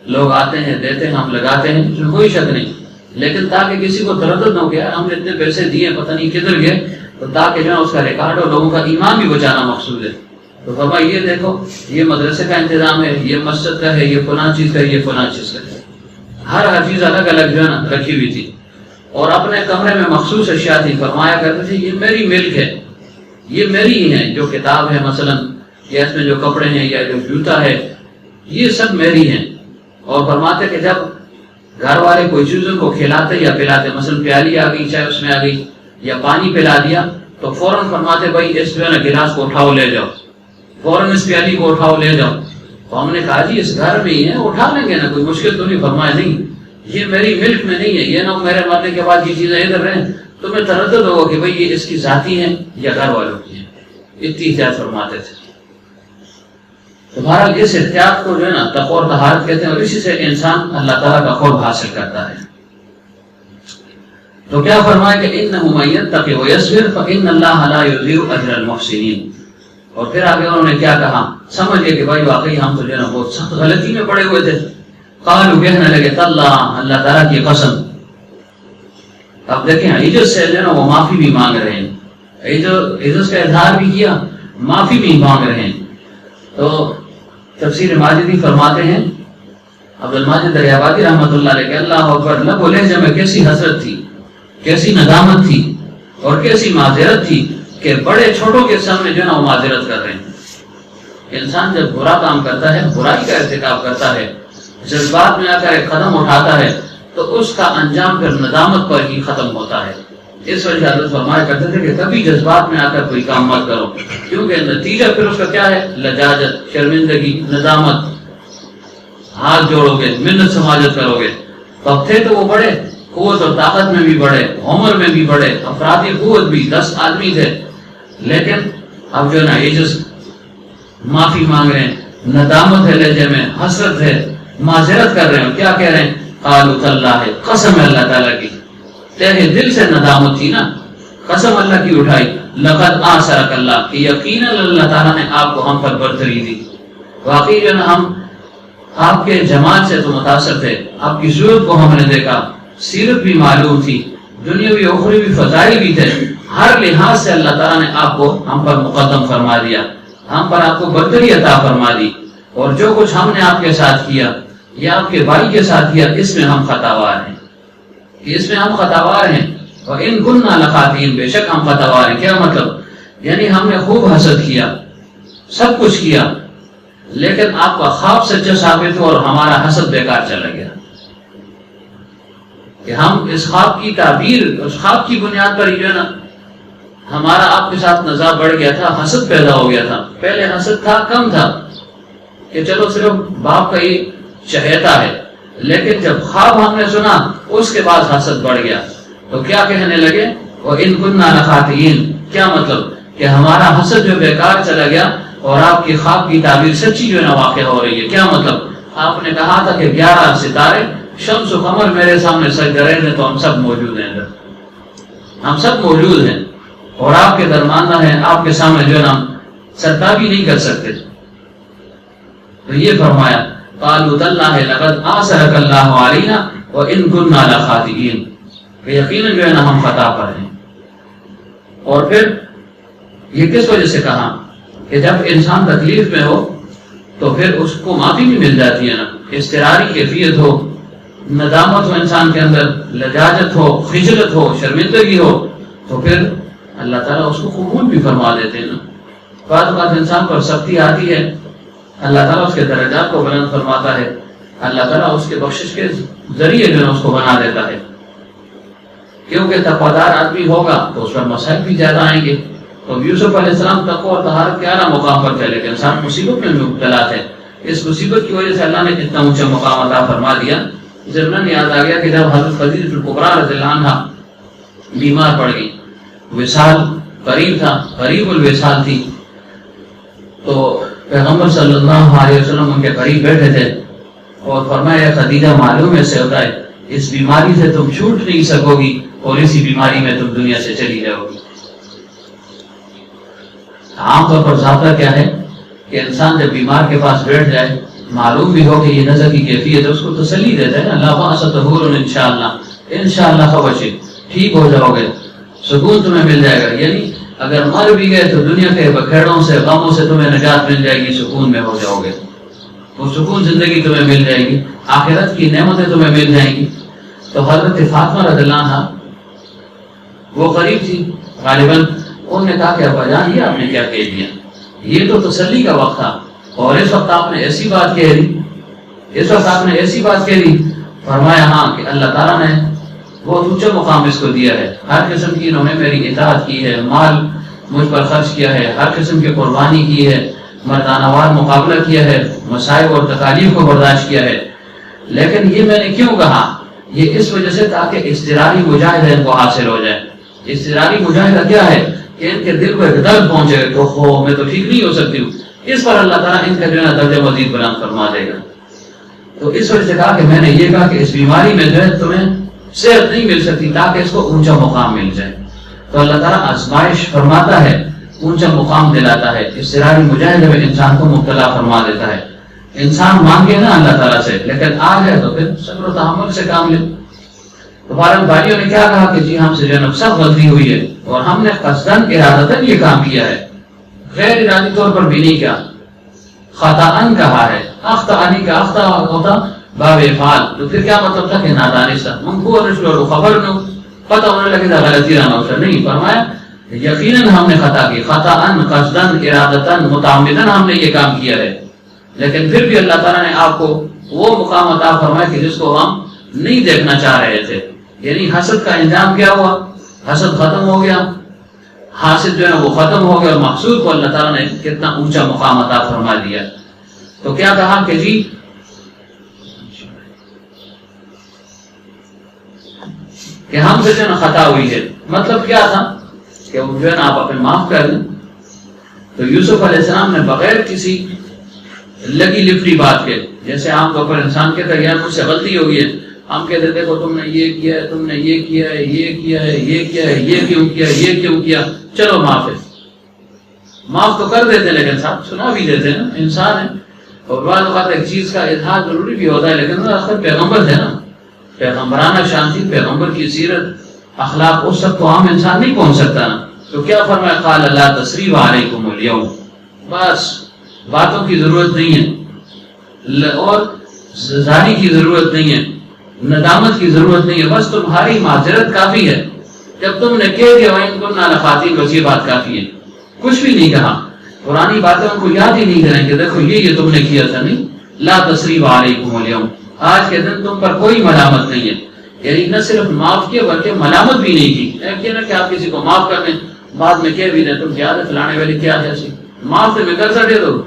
Speaker 1: لوگ آتے ہیں دیتے ہیں، ہم لگاتے ہیں، اس میں کوئی شک نہیں، لیکن تاکہ کسی کو تردد نہ ہو گیا ہم نے اتنے پیسے دیے پتہ نہیں کدھر گئے، تو تاکہ جو ہے اس کا ریکارڈ اور لوگوں کا ایمان بھی بچانا مقصود ہے۔ تو فرمایا یہ دیکھو یہ مدرسے کا انتظام ہے، یہ مسجد کا ہے، یہ فلاں چیز کا ہے، یہ فلاں چیز کا ہے، ہر چیز الگ الگ جو ہے نا رکھی ہوئی تھی، اور اپنے کمرے میں مخصوص اشیاء تھی، فرمایا کرتے تھے یہ میری ملک ہے، یہ میری ہی ہے، جو کتاب ہے مثلا یا اس میں جو کپڑے ہیں یا جو جوتا ہے یہ سب میری ہیں۔ اور فرماتے کہ جب گھر والے کوئی چیز ان کو کھلاتے یا پلاتے، مثلا پیالی آ گئی چاہے اس میں آ گئی یا پانی پلا دیا، تو فوراً فرماتے بھائی اس جو ہے نا گلاس کو اٹھاؤ لے جاؤ، فوراً اس پیالی کو اٹھاؤ لے جاؤ۔ تو ہم نے کہا جی اس گھر میں ہی ہے، اٹھا لیں گے نا، کوئی مشکل تو نہیں۔ فرمایا نہیں، یہ میری ملک میں نہیں ہے، یہ نہ میرے مرنے کے بعد یہ چیزیں ادھر رہیں، تمہیں تردد ہوگا کہ بھئی یہ اس کی ذاتی ہیں یا گھر والوں کی ہیں، اتنی احتیاط فرماتے تھے۔ تو بہرحال اس احتیاط کو جو ہے نا تقوی اور طہارت کہتے ہیں، اور اسی سے انسان اللہ تعالیٰ کا قرب حاصل کرتا ہے۔ تو کیا فرمایا کہ إِنَّهُ مَن يَتَّقِ وَيَصْبِرْ فَإِنَّ اللَّهَ لَا يُضِيعُ أَجْرَ الْمُحْسِنِينَ۔ اور پھر آگے انہوں نے کیا کہا، سمجھ گئے کہ بھائی واقعی ہم تو جو ہے نا بہت سخت غلطی میں پڑے ہوئے تھے۔ قالوا کہنے لگے تاللہ، اللہ تعالیٰ کی قسم۔ اب دیکھیں عجز سے جو ہے نا وہ معافی بھی مانگ رہے ہیں، عجز کا اظہار بھی کیا، معافی بھی مانگ رہے ہیں۔ تو تفسیر ماجدی فرماتے ہیں عبد الماجد دریابادی رحمۃ اللہ علیہ کہ اللہ اکبر، لب و لہجے میں کیسی حسرت تھی، کیسی ندامت تھی اور کیسی معذرت تھی کہ بڑے چھوٹوں کے سامنے جو ہے نا وہ معذرت کر رہے ہیں۔ انسان جب برا کام کرتا ہے، برائی کا ارتکاب کرتا ہے، جذبات میں آ کر ایک قدم اٹھاتا ہے، تو اس کا انجام پھر ندامت پر ہی ختم ہوتا ہے۔ اس وجہ حضرت فرمایا کرتے تھے کہ کبھی جذبات میں آ کر کوئی کام مت کرو، کیونکہ نتیجہ پھر اس کا کیا ہے، لجاجت، شرمندگی، ندامت، ہاتھ جوڑو گے، منت سماجت کرو گے۔ تو اب تھے تو وہ بڑے، قوت اور طاقت میں بھی بڑے، عمر میں بھی بڑے، افرادی قوت بھی 10 آدمی تھے، لیکن اب جو ہے نا عجز، معافی مانگ رہے ہیں، ندامت ہے لہجے میں، حسرت ہے، معذرت کر رہے ہیں۔ کیا کہہ رہے ہیں، قالوا تاللہ، قسم ہے اللہ تعالیٰ کی، تیرے دل سے ندامت تھی نا، قسم اللہ کی اٹھائی، لقد آثرک اللہ، کہ یقیناً اللہ تعالیٰ نے آپ کو ہم پر برتری دی۔ واقعی جو نا ہم آپ کے جماعت سے تو متاثر تھے، آپ کی صورت کو ہم نے دیکھا، سیرت بھی معلوم تھی، دنیاوی اخروی فضائل بھی تھے، ہر لحاظ سے اللہ تعالیٰ نے آپ کو ہم پر مقدم فرما دیا، ہم پر آپ کو برتری عطا فرما دی، اور جو کچھ ہم نے آپ کے ساتھ کیا یا آپ کے بھائی کے ساتھ کیا، اس میں ہم خطاوار ہیں، اس میں ہم خطاوار ہیں۔ وَإِن كُنَّا لَخَاطِئِينَ، بے شک ہم خطاوار ہیں۔ کیا مطلب؟ یعنی ہم نے خوب حسد کیا، سب کچھ کیا، لیکن آپ کا خواب سچا ثابت ہو اور ہمارا حسد بیکار چلا گیا، کہ ہم اس خواب کی تعبیر، اس خواب کی بنیاد پر جو ہے نا ہمارا آپ کے ساتھ نزاع بڑھ گیا تھا، حسد پیدا ہو گیا تھا۔ پہلے حسد تھا، کم تھا، کہ چلو صرف باپ کا ہی چہیتا ہے، لیکن جب خواب ہم نے سنا اس کے بعد حسد بڑھ گیا، تو کیا کہنے لگے؟ وَإِن كُنَّا لَخَاطِئِينَ، کیا مطلب کہ ہمارا حسد جو بیکار چلا گیا اور آپ کی خواب کی تعبیر سچی جو ہے نا واقع ہو رہی ہے۔ کیا مطلب؟ آپ نے کہا تھا کہ 11 ستارے شمس و قمر میرے سامنے سجدے ہیں، تو ہم سب موجود ہیں، ہم سب موجود ہیں اور آپ کے درمیان ہیں، آپ کے سامنے جو ہے نا سرتابی نہیں کر سکتے۔ تو یہ فرمایا قالوا تاللہ لقد آثرک اللہ علینا وان کنا لخاطئین، کہ یقیناً جو ہے نا ہم خطا پر ہیں۔ اور پھر یہ کس وجہ سے کہا کہ جب انسان تکلیف میں ہو تو پھر اس کو معافی بھی مل جاتی ہے نا، اضطراری کیفیت ہو، ندامت ہو انسان کے اندر، لجاجت ہو، خجلت ہو، شرمندگی ہو، تو پھر اللہ تعالیٰ اس کو قبول بھی فرما دیتے ہیں نا۔ بعض اوقات انسان پر سختی آتی ہے، اللہ تعالیٰ اس کے درجات کو بلند فرماتا ہے، اللہ تعالیٰ اس کے بخشش کے ذریعے جو ہے اس کو بنا دیتا ہے، کیونکہ تقویدار آدمی ہوگا تو اس پر مسائل بھی زیادہ آئیں گے۔ تو یوسف علیہ السلام تقوی اور طہارت کے اعلیٰ مقام پر تھے، لیکن انسان مصیبت میں مبتلا تھے، اس مصیبت کی وجہ سے اللہ نے اتنا اونچا مقام عطا فرما دیا۔ ضمن یاد آ گیا کہ جب حضرت خدیجہ الکبریٰ رضی اللہ عنہا بیمار پڑ گئی، وصال قریب تھا، قریب الوصال تھی، تو پیغمبر صلی اللہ علیہ وسلم ان کے قریب بیٹھے تھے اور فرمایا خدیجہ معلوم ہے سے ہوتا ہے اس بیماری سے تم چھوٹ نہیں سکو گی اور اسی بیماری میں تم دنیا سے چلی جاؤ گی۔ عام طور پر ضابطہ کیا ہے کہ انسان جب بیمار کے پاس بیٹھ جائے، معلوم بھی ہو کہ یہ نظر کی کیفیت ہے، اس کو تسلی دیتا ہے نا، لا باس طہور انشاءاللہ، انشاءاللہ خبشی، ٹھیک ہو جاؤ گے، سکون تمہیں مل جائے گا۔ یعنی اگر مر بھی گئے تو دنیا کے بکھیڑوں سے، غموں سے تمہیں نجات مل جائے گی، سکون میں ہو جاؤ گے، وہ سکون زندگی تمہیں مل جائے گی، آخرت کی نعمتیں تمہیں مل جائیں گی۔ تو حضرت فاطمہ رضی اللہ عنہا وہ قریب تھی غالباً، انہوں نے کہا کہ ابا جان یہ آپ نے کیا کہہ دیا، یہ تو تسلی کا وقت تھا اور اس وقت آپ نے ایسی بات کہہ دی، اس وقت آپ نے ایسی بات کہہ دی۔ فرمایا ہاں کہ اللہ تعالیٰ نے بہت اونچا مقام اس کو دیا ہے، ہر قسم کی انہوں نے میری اطاعت کی ہے، مال مجھ پر خرچ کیا ہے، ہر قسم کی قربانی کی ہے، مردانہ وار مقابلہ کیا ہے، مصائب اور تکالیف کو برداشت کیا ہے، لیکن یہ میں نے کیوں کہا؟ یہ اس وجہ سے تاکہ اضطراری مجاہدہ ان کو حاصل ہو جائے۔ اضطراری مجاہدہ کیا ہے کہ ان کے دل کو ایک درد پہنچے کہ ہو میں تو ٹھیک نہیں ہو سکتی ہوں، اس پر اللہ تعالیٰ ان کا جو ہے درجہ مزید بلند فرما دے گا۔ تو اس وجہ سے کہا کہ میں نے یہ کہا کہ اس بیماری میں جو ہے تمہیں صحت نہیں مل سکتی تاکہ اس کو اونچا مقام مل جائے۔ تو اللہ تعالیٰ آزمائش فرماتا ہے، اونچا مقام دلاتا ہے، اضطراری مجاہدے میں انسان کو مبتلا فرما دیتا ہے۔ انسان مانگے نا اللہ تعالیٰ سے، لیکن آ جائے تو پھر صبر و تحمل سے کام لے۔ تو فارغ بھائیوں نے کیا کہا کہ جی ہم سے جو ہے سخت غلطی ہوئی ہے اور ہم نے قصداً ارادتاً یہ کام کیا ہے، غیر ارادی طور پر بھی نہیں کیا، خطاً کہا ہے، اخطأنی کا اخطا ہوتا باب افعال، تو پھر کیا مطلب تھا کہ نادانستہ منقول رشلو خبر نو پتہ ہونے لگے تھا غلطی رہنا اسے نہیں۔ فرمایا یقیناً ہم نے خطا کی، خطاً قصداً ارادتاً متعمداً ہم نے یہ کام کیا ہے، لیکن پھر بھی اللہ تعالیٰ نے آپ کو وہ مقام عطا فرمایا کہ جس کو ہم نہیں دیکھنا چاہ رہے تھے۔ یعنی حسد کا انجام کیا ہوا؟ حسد ختم ہو گیا، حاسد جو ہے وہ ختم ہو گیا اور محسود کو اللہ تعالیٰ نے کتنا اونچا مقام عطا فرما دیا۔ تو کیا کہا کہ جی کہ ہم سے جو ہے نا خطا ہوئی ہے، مطلب کیا تھا کہ وہ جو ہے نا آپ اپنے معاف کر دیں۔ تو یوسف علیہ السلام نے بغیر کسی لگی لپٹی بات کے، جیسے عام طور پر انسان کہتا ہے یار مجھ سے غلطی ہو گئی ہے، ہم کہتے ہیں دیکھو تم نے یہ کیا ہے، تم نے یہ کیا ہے، یہ کیا ہے، یہ کیا ہے، یہ کیوں کیا، یہ کیوں کیا، چلو معاف ہے، معاف تو کر دیتے لیکن ساتھ سنا بھی دیتے نا، انسان ہے۔ اور بعض اوقات ایک چیز کا اظہار ضروری بھی ہوتا ہے، لیکن وہ آخر پیغمبر تھے نا، پیغمبرانہ شان تھی، پیغمبر کی سیرت اخلاق اس تک تو عام انسان نہیں پہنچ سکتا نا۔ تو کیا فرمایا قال لا تثریب علیکم اليوم، بس باتوں کی ضرورت نہیں ہے اور زاری کی ضرورت نہیں ہے، ندامت کی ضرورت نہیں ہے، بس تمہاری معذرت کافی ہے۔ جب تم نے کہہ دیا وَإِن كُنَّا لَخَاطِئِينَ، بس یہ بات کافی ہے، کچھ بھی نہیں کہا، پرانی باتیں ان کو یاد ہی نہیں کریں کہ دیکھو یہ تم نے کیا تھا، نہیں لا تثریب علیکم اليوم، آج کے دن تم پر کوئی ملامت نہیں ہے۔ یعنی نہ صرف معاف کیا بلکہ ملامت بھی نہیں کی۔ ایک نا کہ آپ کسی کو معاف کر دیں، بعد میں کہہ بھی دیں تم زیادہ فلانے والے کیا ہے، معاف تو میں کر سکتے دو،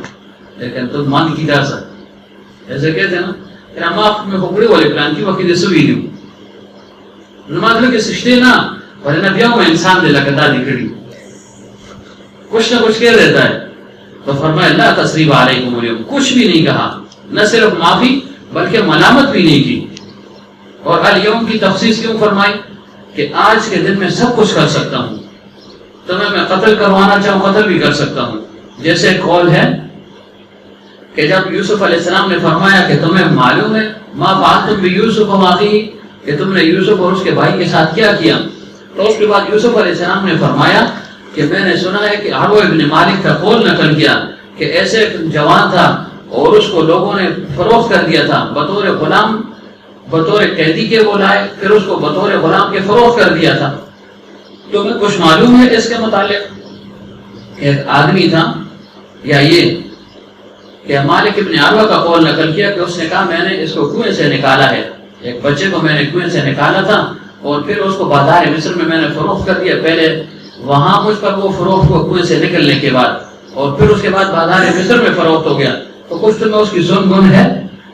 Speaker 1: لیکن تم مان کی جا سکتے ایسے کہتے ہیں نا کہ معاف میں کپڑے والے پلان کی وقت دے سوئی دوں مطلب کہ سشتے نا ورنہ بیاؤں میں انسان دے لگتا دکھڑی کچھ نہ کچھ کہہ دیتا ہے. تو فرمایا لا تثریب علیکم اليوم، کچھ بھی نہیں کہا، نہ صرف معافی بلکہ ملامت بھی نہیں کی. اور الیوم کی تخصیص کیوں فرمائی کہ آج کے دن میں سب کچھ کر سکتا ہوں، تمہیں میں قتل کروانا چاہوں قتل بھی کر سکتا ہوں. جیسے ایک قول ہے کہ جب یوسف علیہ السلام نے فرمایا کہ تمہیں معلوم ہے ما فعلتم بیوسف واخیہ، کہ تم نے یوسف اور اس کے بھائی کے ساتھ کیا کیا، تو اس کے بعد یوسف علیہ السلام نے فرمایا کہ میں نے سنا ہے کہ عروہ ابن مالک کا قول نقل کیا کہ ایسے ایک جوان تھا اور اس کو لوگوں نے فروخت کر دیا تھا بطور غلام، بطور قیدی کے وہ لائے، پھر اس کو بطور غلام کے فروخت کر دیا تھا. تو میں کچھ معلوم ہے اس کے متعلق. ایک آدمی تھا یا یہ کہ مالک ابن عروہ کا قول نقل کیا کہ اس نے کہا میں نے اس کو کنویں سے نکالا ہے، ایک بچے کو میں نے کنویں سے نکالا تھا اور پھر اس کو بازار مصر میں نے فروخت کر دیا. پہلے وہاں مجھ پر وہ فروخت کو کنویں سے نکلنے کے بعد اور پھر اس کے بعد بازار مصر میں فروخت ہو گیا، تو کچھ تو میں اس کی ظلم گن ہے.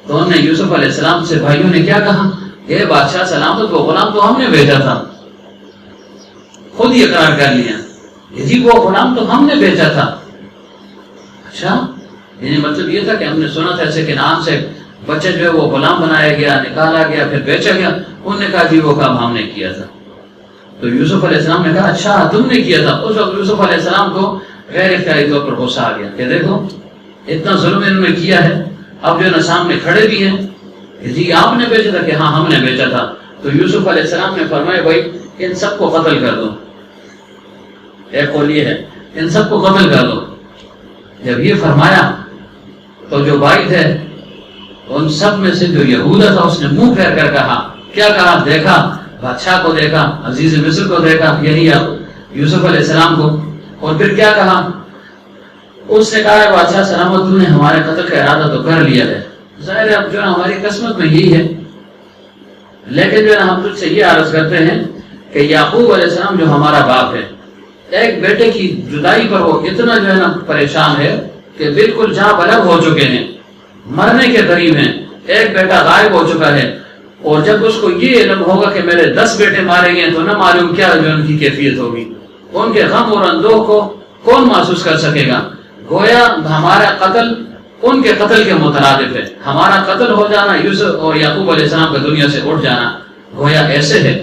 Speaker 1: تو انہوں نے یوسف علیہ السلام سے بھائیوں نے کیا کہا، اے بادشاہ سلامت، وہ غلام تو ہم نے بھیجا تھا. خود ہی اقرار کر لیا جی وہ غلام تو ہم نے بھیجا تھا. اچھا، یعنی مطلب یہ تھا کہ ہم نے سنا تھا ایسے کنعان سے بچہ جو ہے وہ غلام بنایا گیا، نکالا گیا، پھر بیچا گیا. انہوں نے کہا جی وہ کام ہم نے کیا تھا. تو یوسف علیہ السلام نے کہا اچھا تم نے کیا تھا. اس وقت یوسف علیہ السلام کو غیر اختیاری طور پر غصہ آ گیا کہ دیکھو اتنا ظلم انہوں نے کیا ہے، اب جو نا سامنے کھڑے بھی ہیں کہ جی آپ نے بیچا تھا، کہ ہاں ہم نے بیچا تھا. تو یوسف علیہ السلام نے فرمایا بھائی ان سب کو قتل کر دو. ایک قول یہ ہے ان سب کو قتل کر دو. جب یہ فرمایا تو جو بھائی تھے ان سب میں سے جو یہودا تھا اس نے منہ پھیر کر کہا، کیا کہا، دیکھا بادشاہ کو دیکھا، عزیز مصر کو دیکھا، یہی یوسف علیہ السلام کو. اور پھر کیا کہا، اس نے کہا بادشاہ سلامت تو نے ہمارے قتل کا ارادہ تو کر لیا ہے، ظاہر ہے اب جو ہے ہماری قسمت میں یہی ہے. لیکن جو ہے ہم تجھ سے یہ عرض کرتے ہیں کہ یعقوب علیہ السلام جو ہمارا باپ ہے، ایک بیٹے کی جدائی پر وہ اتنا جو ہے نا پریشان ہے کہ بالکل جہاں بلغ ہو چکے ہیں، مرنے کے قریب ہیں. ایک بیٹا غائب ہو چکا ہے اور جب اس کو یہ علم ہوگا کہ میرے 10 بیٹے مارے گئے تو نہ معلوم کیا جو ان کی کیفیت ہوگی. ان کے غم اور اندوہ کو کون محسوس کر سکے گا. گویا ہمارا قتل ان کے قتل کے مترادف ہے. ہمارا قتل ہو جانا یوسف اور یعقوب علیہ السلام کا دنیا سے اٹھ جانا گویا ایسے ہے.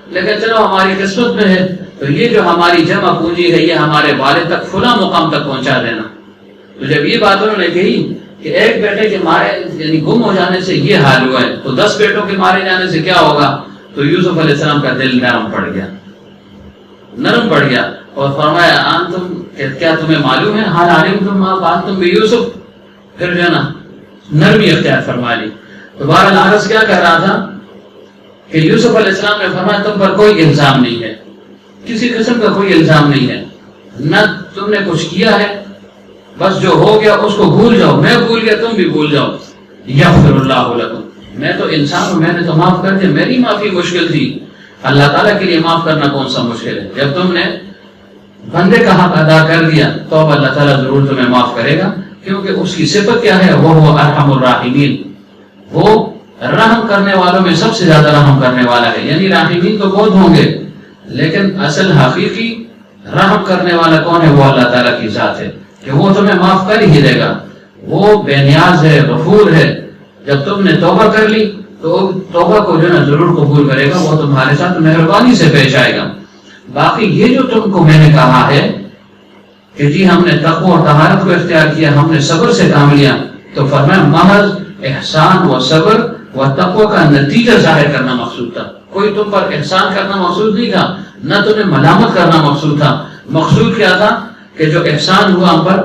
Speaker 1: لیکن چلو ہماری قسمت میں ہے تو یہ جو ہماری جمع پونجی ہے یہ ہمارے والد تک فلاں مقام تک پہنچا دینا. تو جب یہ بات انہوں نے کہی کہ ایک بیٹے کے مارے یعنی گم ہو جانے سے یہ حال ہوا ہے تو 10 بیٹوں کے مارے جانے سے کیا ہوگا، تو یوسف علیہ السلام کا دل نرم پڑ گیا اور فرمایا انتم، کیا تمہیں معلوم ہے، حال علمتم ما فعلتم بیوسف. پھر جو ہے نا نرمی اختیار فرما لی. تو بہرحال عرض کیا کہہ رہا تھا کہ یوسف علیہ السلام نے فرمایا تم پر کوئی الزام نہیں ہے، کسی قسم کا کوئی الزام نہیں ہے، نہ تم نے کچھ کیا ہے، بس جو ہو گیا اس کو بھول جاؤ. میں بھول گیا تم بھی بھول جاؤ. یغفر اللہ لکم، میں تو انسان ہوں، میں نے تو معاف کر دیا. میری معافی مشکل تھی، اللہ تعالیٰ کے لیے معاف کرنا کون سا مشکل ہے. جب تم نے بندے کا حق ادا کر دیا تو اب اللہ تعالیٰ ضرور تمہیں معاف کرے گا، کیونکہ اس کی صفت کیا ہے، وہ ارحم الراحمین، وہ رحم کرنے والوں میں سب سے زیادہ رحم کرنے والا ہے. یعنی راحمین تو بہت ہوں گے لیکن اصل حقیقی رحم کرنے والا کون ہے، وہ اللہ تعالیٰ کی ذات ہے کہ وہ تمہیں معاف کر ہی دے گا. وہ بے نیاز ہے، غفور ہے. جب تم نے توبہ کر لی تو توبہ کو جو ہے نا ضرور قبول کرے گا، وہ تمہارے ساتھ مہربانی سے پیش آئے گا. باقی یہ جو تم کو میں نے کہا ہے کہ جی ہم نے تقوی اور طہارت کو اختیار کیا، ہم نے صبر سے کام لیا، تو فرمایا محض احسان و صبر و تقوی کا نتیجہ ظاہر کرنا مقصود تھا. کوئی تم پر احسان کرنا مقصود نہیں تھا، نہ تمہیں ملامت کرنا مقصود تھا. مقصود کیا تھا کہ جو احسان ہوا ہم پر،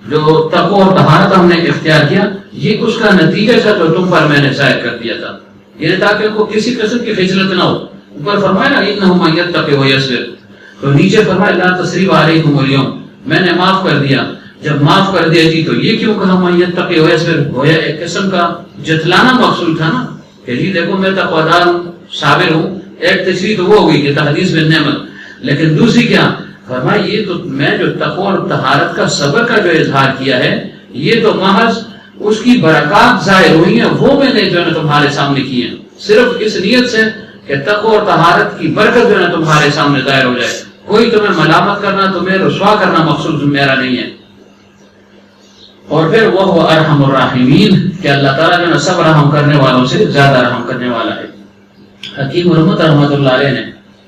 Speaker 1: جو تقوی اور طہارت ہم نے اختیار کیا، یہ اس کا نتیجہ تھا جو تم پر میں نے ظاہر کر دیا تھا. یہ تاکہ کو کسی قسم کی خجلت نہ ہو. اوپر فرمایا نا انہ من یتق ویصبر، تو نیچے فرمایا لا تثریب علیکم اليوم، میں نے معاف کر دیا. جب معاف کر دیا جی تو یہ کیوں کہا من یتق ویصبر، گویا ایک قسم کا جتلانا مقصود تھا نا کہ جی دیکھو میں تقویدار ہوں، صابر ہوں. ایک تشریح تو وہ ہوگی کہ تحدیث بالنعمت، لیکن دوسری کیا فرمایا، یہ تو میں جو تقوی اور طہارت کا صبر کا جو اظہار کیا ہے یہ تو محض اس کی برکات ظاہر ہوئی ہیں، وہ میں نے جو ہے تمہارے سامنے کی ہیں، صرف اس نیت سے کہ تقوی اور طہارت کی برکت جو ہے تمہارے سامنے ظاہر ہو جائے. کوئی تمہیں ملامت کرنا، تمہیں رسوا کرنا مقصود میرا نہیں ہے. اور پھر وہ ارحم الراحمین کہ اللہ تعالیٰ جو ہے سب رحم کرنے والوں سے زیادہ رحم کرنے والا ہے. حکیم رحمت رحمۃ اللہ علیہ نے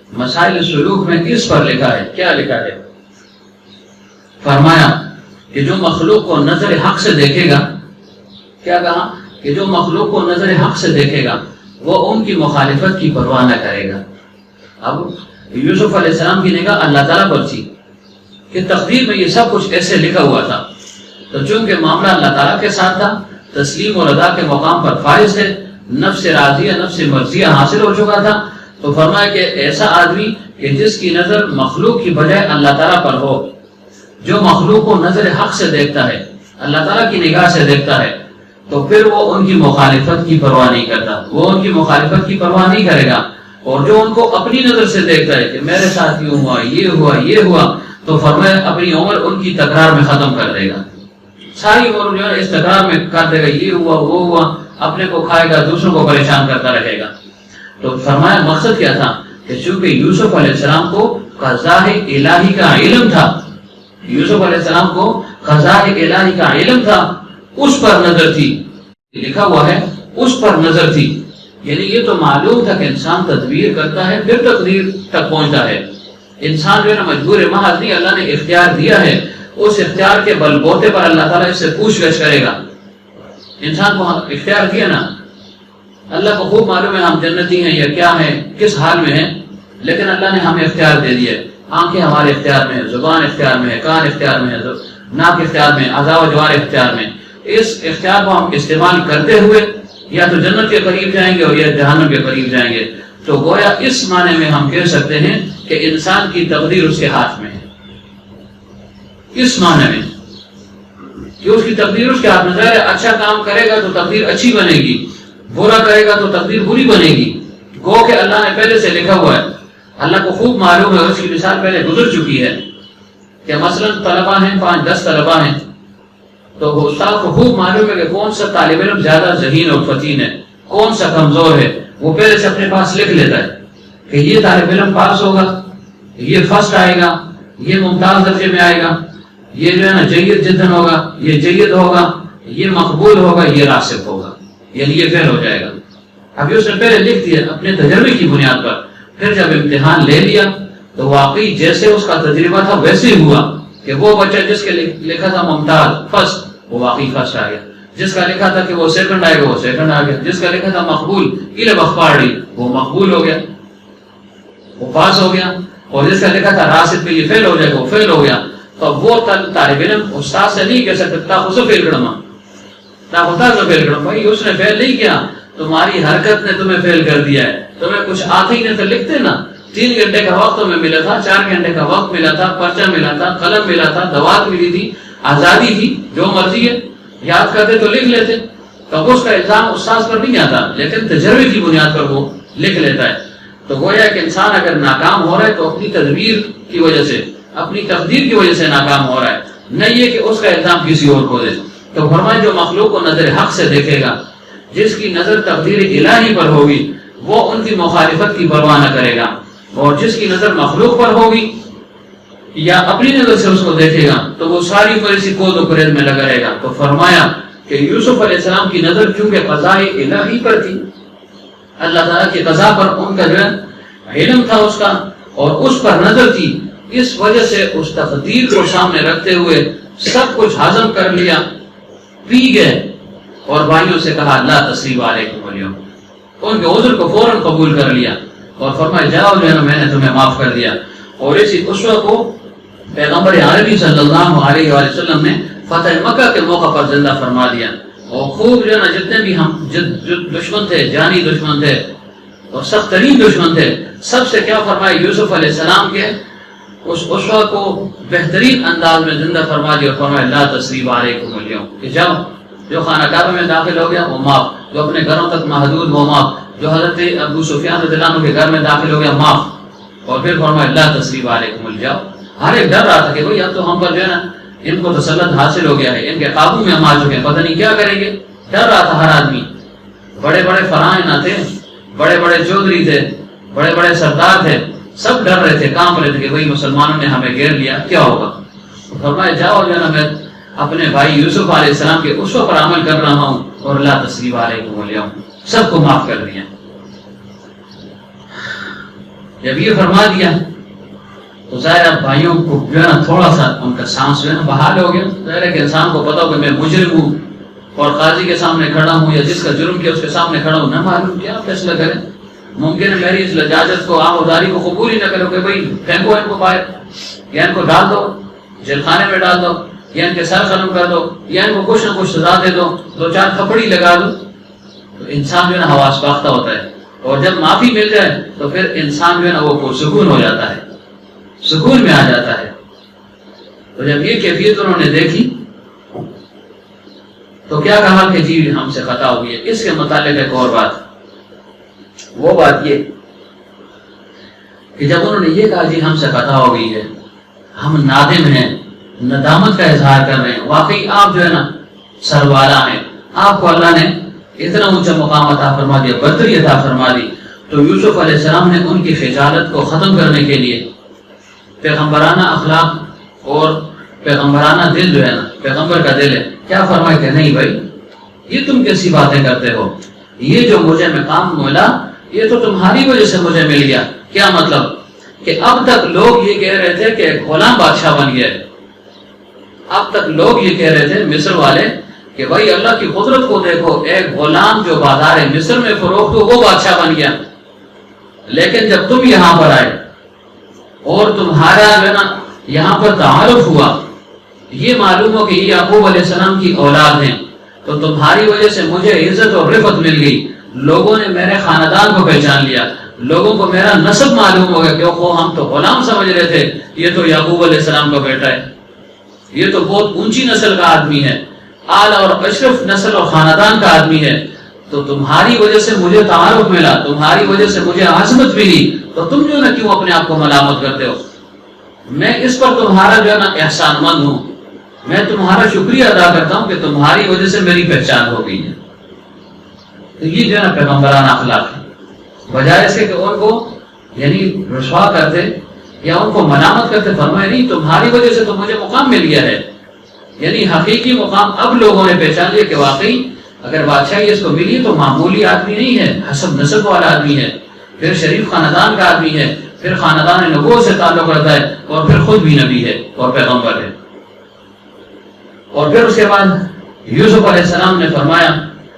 Speaker 1: مسائل سلوک میں کس پر لکھا ہے؟ کیا لکھا ہے؟ فرمایا کہ جو مخلوق کو نظر حق سے دیکھے گا، کیا کہا؟ کہ جو مخلوق کو نظر حق سے دیکھے گا وہ ان کی مخالفت کی پرواہ نہ کرے گا. اب یوسف علیہ السلام کی نگاہ اللہ تعالیٰ پر تھی کہ تقدیر میں یہ سب کچھ ایسے لکھا ہوا تھا، تو چونکہ معاملہ اللہ تعالیٰ کے ساتھ تھا، تسلیم اور ادا کے مقام پر فائز ہے، نفس راضیہ نفس مرضیہ حاصل ہو چکا تھا. تو فرمایا کہ ایسا آدمی کہ جس کی نظر مخلوق کی بجائے اللہ تعالیٰ پر ہو، جو مخلوق کو نظر حق سے دیکھتا ہے، اللہ تعالیٰ کی نگاہ سے دیکھتا ہے، تو پھر وہ ان کی مخالفت کی پرواہ نہیں کرتا، وہ ان کی مخالفت کی پرواہ نہیں کرے گا. اور جو ان کو اپنی نظر سے دیکھتا ہے کہ میرے ساتھ یوں ہوا، یہ ہوا، یہ ہوا، تو فرمایا اپنی عمر ان کی تکرار میں ختم کر دے گا. ساری عمر جو ہے اس تکرار میں کر دے گا، یہ ہوا، وہ ہوا، اپنے کو کھائے گا، دوسروں کو پریشان کرتا رہے گا. تو فرمایا مقصد کیا تھا کہ چونکہ یوسف علیہ السلام کو قضاء الہی کا علم تھا، یوسف علیہ السلام کو قضاء الہی کا علم تھا، اس پر نظر تھی، لکھا ہوا ہے اس پر نظر تھی. یعنی یہ تو معلوم تھا کہ انسان تدبیر کرتا ہے پھر تقدیر تک پہنچتا ہے. انسان جو ہے نا مجبور محض نہیں، اللہ نے اختیار دیا ہے، اس اختیار کے بل بوتے پر اللہ تعالیٰ اس سے پوچھ گچھ کرے گا. انسان کو اختیار دیا نا، اللہ کو خوب معلوم ہے ہم جنتی ہیں یا کیا ہیں، کس حال میں ہیں، لیکن اللہ نے ہمیں اختیار دے دیا ہے. آنکھیں ہمارے اختیار میں ہیں، زبان اختیار میں ہے، کان اختیار میں ہے، ناک اختیار میں، اعضاء و جوارح اختیار میں. اس اختیار کو ہم استعمال کرتے ہوئے یا تو جنت کے قریب جائیں گے اور یا جہنم کے قریب جائیں گے. تو گویا اس معنی میں ہم کہہ سکتے ہیں کہ انسان کی تقدیر اس کے ہاتھ میں ہے. اس معنی میں کہ اس کی تقدیر اس کے ہاتھ میں ہے. اچھا کام کرے گا تو تقدیر اچھی بنے گی، برا کرے گا تو تقدیر بری بنے گی. گو کہ اللہ نے پہلے سے لکھا ہوا ہے، اللہ کو خوب معلوم ہے. اس کی مثال پہلے گزر چکی ہے کہ مثلا طلبہ ہیں، 5-10 طلبہ ہیں، تو استاد کو خوب معلوم ہے کہ کون سا طالب علم زیادہ ذہین اور فتین ہے، کون سا کمزور ہے. وہ پہلے سے اپنے پاس لکھ لیتا ہے کہ یہ طالب علم پاس ہوگا، یہ فرسٹ آئے گا، یہ ممتاز درجے میں آئے گا، یہ جو ہے نا جید جدن ہوگا، یہ جید ہوگا، یہ مقبول ہوگا، یہ راسب ہوگا، یعنی یہ فیل ہو جائے گا. ابھی اس نے پہلے لکھ دیا اپنے تجربے کی بنیاد پر. پھر جب امتحان لے لیا تو واقعی جیسے اس کا تجربہ تھا ویسے ہی ہوا کہ وہ بچہ جس کے لکھا تھا ممتاز فرسٹ، وہ واقعی فرسٹ آ گیا. جس کا لکھا تھا کہ وہ سیکنڈ آئے گا، وہ سیکنڈ آ گیا. جس کا لکھا تھا مقبول وہ مقبول ہو گیا، وہ پاس ہو گیا. اور جس کا لکھا تھا راسب پہ یہ فیل ہو جائے گا، وہ فیل ہو گیا. تو وہ طالب علم استاد سے نہیں کہہ سکتا تا اسے فیل کرنا، تا ہوتا سے فیل کرنا. بھائی اس نے فیل نہیں کیا، تمہاری حرکت نے تمہیں فیل کر دیا ہے. تمہیں کچھ آتے ہی نہیں تو لکھتے نا. 3 گھنٹے کا وقت تمہیں ملا تھا، 4 گھنٹے کا وقت ملا تھا، پرچہ ملا تھا، قلم ملا تھا، دوات ملی تھی، آزادی تھی، جو مرضی ہے یاد کرتے تو لکھ لیتے. تو اس کا الزام استاد پر نہیں آتا، لیکن تجربے کی بنیاد پر وہ لکھ لیتا ہے. تو گویا کہ انسان اگر ناکام ہو رہا ہے تو اپنی تدبیر کی وجہ سے، اپنی تقدیر کی وجہ سے ناکام ہو رہا ہے، نہیں یہ کہ اس کا الزام کسی اور کو دے. تو فرمائے جو مخلوق کو نظر حق سے دیکھے گا، جس کی نظر تقدیر الہی پر ہوگی، وہ ان کی مخالفت کی پرواہ نہ کرے گا. اور جس کی نظر مخلوق پر ہوگی یا اپنی نظر سے اس کو دیکھے گا تو وہ ساری عمر اسی کود و پرید میں لگا رہے گا. تو فرمایا کہ یوسف علیہ السلام کی نظر چونکہ قضاء الہی پر تھی، اللہ تعالیٰ کی قضا پر ان کا جو ہے علم تھا اس کا، اور اس پر نظر تھی، اس وجہ سے اس تقدیر کو سامنے رکھتے ہوئے سب کچھ ہضم کر لیا، پی گئے اور بھائیوں سے کہا لا تثریب علیکم اليوم. ان کے عذر کو فوراً قبول کر لیا اور فرمایا جاؤ جو ہے نا میں نے تمہیں معاف کر دیا. اور اسی اسوہ کو پیغمبر عربی صلی اللہ علیہ وآلہ وسلم نے فتح مکہ کے موقع پر زندہ فرما دیا. اور خوب جو ہے نا جتنے بھی ہم دشمن تھے، جانی دشمن تھے اور سخت ترین دشمن تھے، سب سے کیا فرمایا یوسف علیہ السلام کے اس اسوہ کو بہترین انداز میں زندہ فرما دیا اور فرمایا لا تثریب علیکم اليوم، کہ جب جو خانہ کعبہ میں داخل ہو گیا وہ معاف، جو اپنے گھروں تک محدود وہ معاف، جو حضرت ابو سفیان رضی اللہ عنہ کے گھر میں داخل ہو گیا معاف. اور پھر فرمایا لا تثریب علیکم اليوم. ہر ایک ڈر رہا تھا کہ بھئی اب تو ہم پر جو ہے نا ان کو تسلط حاصل ہو گیا ہے، ان کے قابو میں ہم آ چکے ہیں، پتہ نہیں کیا کریں گے۔ ڈر رہا تھا ہر آدمی، بڑے بڑے فرعون تھے، بڑے بڑے چودھری تھے، بڑے بڑے سردار تھے، سب ڈر رہے تھے، کانپ رہے تھے کہ بھئی مسلمانوں نے ہمیں گھیر لیا، کیا ہوگا۔ فرمایا جاؤ جو ہے نا میں اپنے بھائی یوسف علیہ السلام کے اسوہ پر عمل کر رہا ہوں اور لا تثریب علیکم اليوم، سب کو معاف کر دیا۔ جب یہ فرما دیا تو ظاہر بھائیوں کو جو ہے نا تھوڑا سا ان کا سانس جو ہے نا بحال ہو گیا۔ ظاہر ہے کہ انسان کو پتا ہو کہ میں مجرم ہوں اور قاضی کے سامنے کھڑا ہوں یا جس کا جرم کیا اس کے سامنے کھڑا ہوں، نہ معلوم کیا فیصلہ کریں۔ ممکن ہے میری اس لجاجت کو، آمداری کو قبول ہی نہ کرو کہ بھئی پھینکو ان کو باہر، یا ان کو ڈال دو جیل خانے میں ڈال دو، یا ان کے سر قلم کر دو، یا ان کو کچھ نہ کچھ سزا دے دو، دو چار تھپڑی لگا دو۔ تو انسان جو ہے نا حواس باختہ ہوتا ہے، اور جب معافی مل جائے تو پھر انسان جو ہے نا وہ پرسکون ہو جاتا ہے، سکون میں آ جاتا ہے۔ تو جب یہ کیفیت انہوں نے دیکھی تو کیا کہا کہ جی ہم سے خطا ہوئی ہے۔ اس کے متعلق ایک اور بات، وہ بات یہ کہ جب انہوں نے یہ کہا جی ہم سے خطا ہو گئی ہے، ہم نادم ہیں، ندامت کا اظہار کر رہے ہیں، واقعی آپ جو ہے نا سروالا ہیں، آپ کو اللہ نے اتنا اونچا مقام عطا فرما دیا، برتری عطا فرما دی۔ تو یوسف علیہ السلام نے ان کی خجالت کو ختم کرنے کے لیے پیغمبرانہ اخلاق اور پیغمبرانہ دل جو ہے نا، پیغمبر کا دل ہے، کیا فرمایا کہ نہیں بھائی یہ تم کیسی باتیں کرتے ہو، یہ جو مجھے مقام ملا یہ تو تمہاری وجہ سے مجھے مل گیا۔ کیا مطلب کہ اب تک لوگ یہ کہہ رہے تھے کہ ایک غلام بادشاہ بن گیا، اب تک لوگ یہ کہہ رہے تھے مصر والے کہ بھائی اللہ کی قدرت کو دیکھو، ایک غلام جو بازار مصر میں فروخت ہو وہ بادشاہ بن گیا۔ لیکن جب تم یہاں پر آئے اور تمہارا جو ہے نا یہاں پر تعارف ہوا، یہ معلوم ہو کہ یہ یعقوب علیہ السلام کی اولاد ہیں، تو تمہاری وجہ سے مجھے عزت اور رفعت مل گئی، لوگوں نے میرے خاندان کو پہچان لیا، لوگوں کو میرا نسب معلوم ہو گیا کہ ہم تو غلام سمجھ رہے تھے، یہ تو یعقوب علیہ السلام کا بیٹا ہے، یہ تو بہت اونچی نسل کا آدمی ہے، اعلیٰ اور اشرف نسل اور خاندان کا آدمی ہے۔ تو تمہاری وجہ سے مجھے تعارف ملا، تمہاری وجہ سے مجھے عظمت ملی، تو تم جو ہے نا کیوں اپنے آپ کو ملامت کرتے ہو؟ میں اس پر تمہارا جو ہے نا احسان مند ہوں، میں تمہارا شکریہ ادا کرتا ہوں کہ تمہاری وجہ سے میری پہچان ہو گئی ہے۔ تو یہ جو ہے نا پیغمبرانہ اخلاق ہے، بجائے سے کہ ان کو یعنی رسوا کرتے یا ان کو ملامت کرتے، فرمایا نہیں تمہاری وجہ سے تو مجھے مقام مل گیا ہے، یعنی حقیقی مقام اب لوگوں نے پہچان لیا کہ واقعی اگر بادشاہی اس کو ملی تو معمولی آدمی نہیں ہے، حسب نسب والا آدمی ہے، پھر شریف خاندان کا آدمی ہے، پھر خاندان نبوت سے تعلق رکھتا ہے، اور پھر خود بھی نبی ہے اور پیغمبر ہے۔ اور پھر اس کے بعد یوسف علیہ السلام نے فرمایا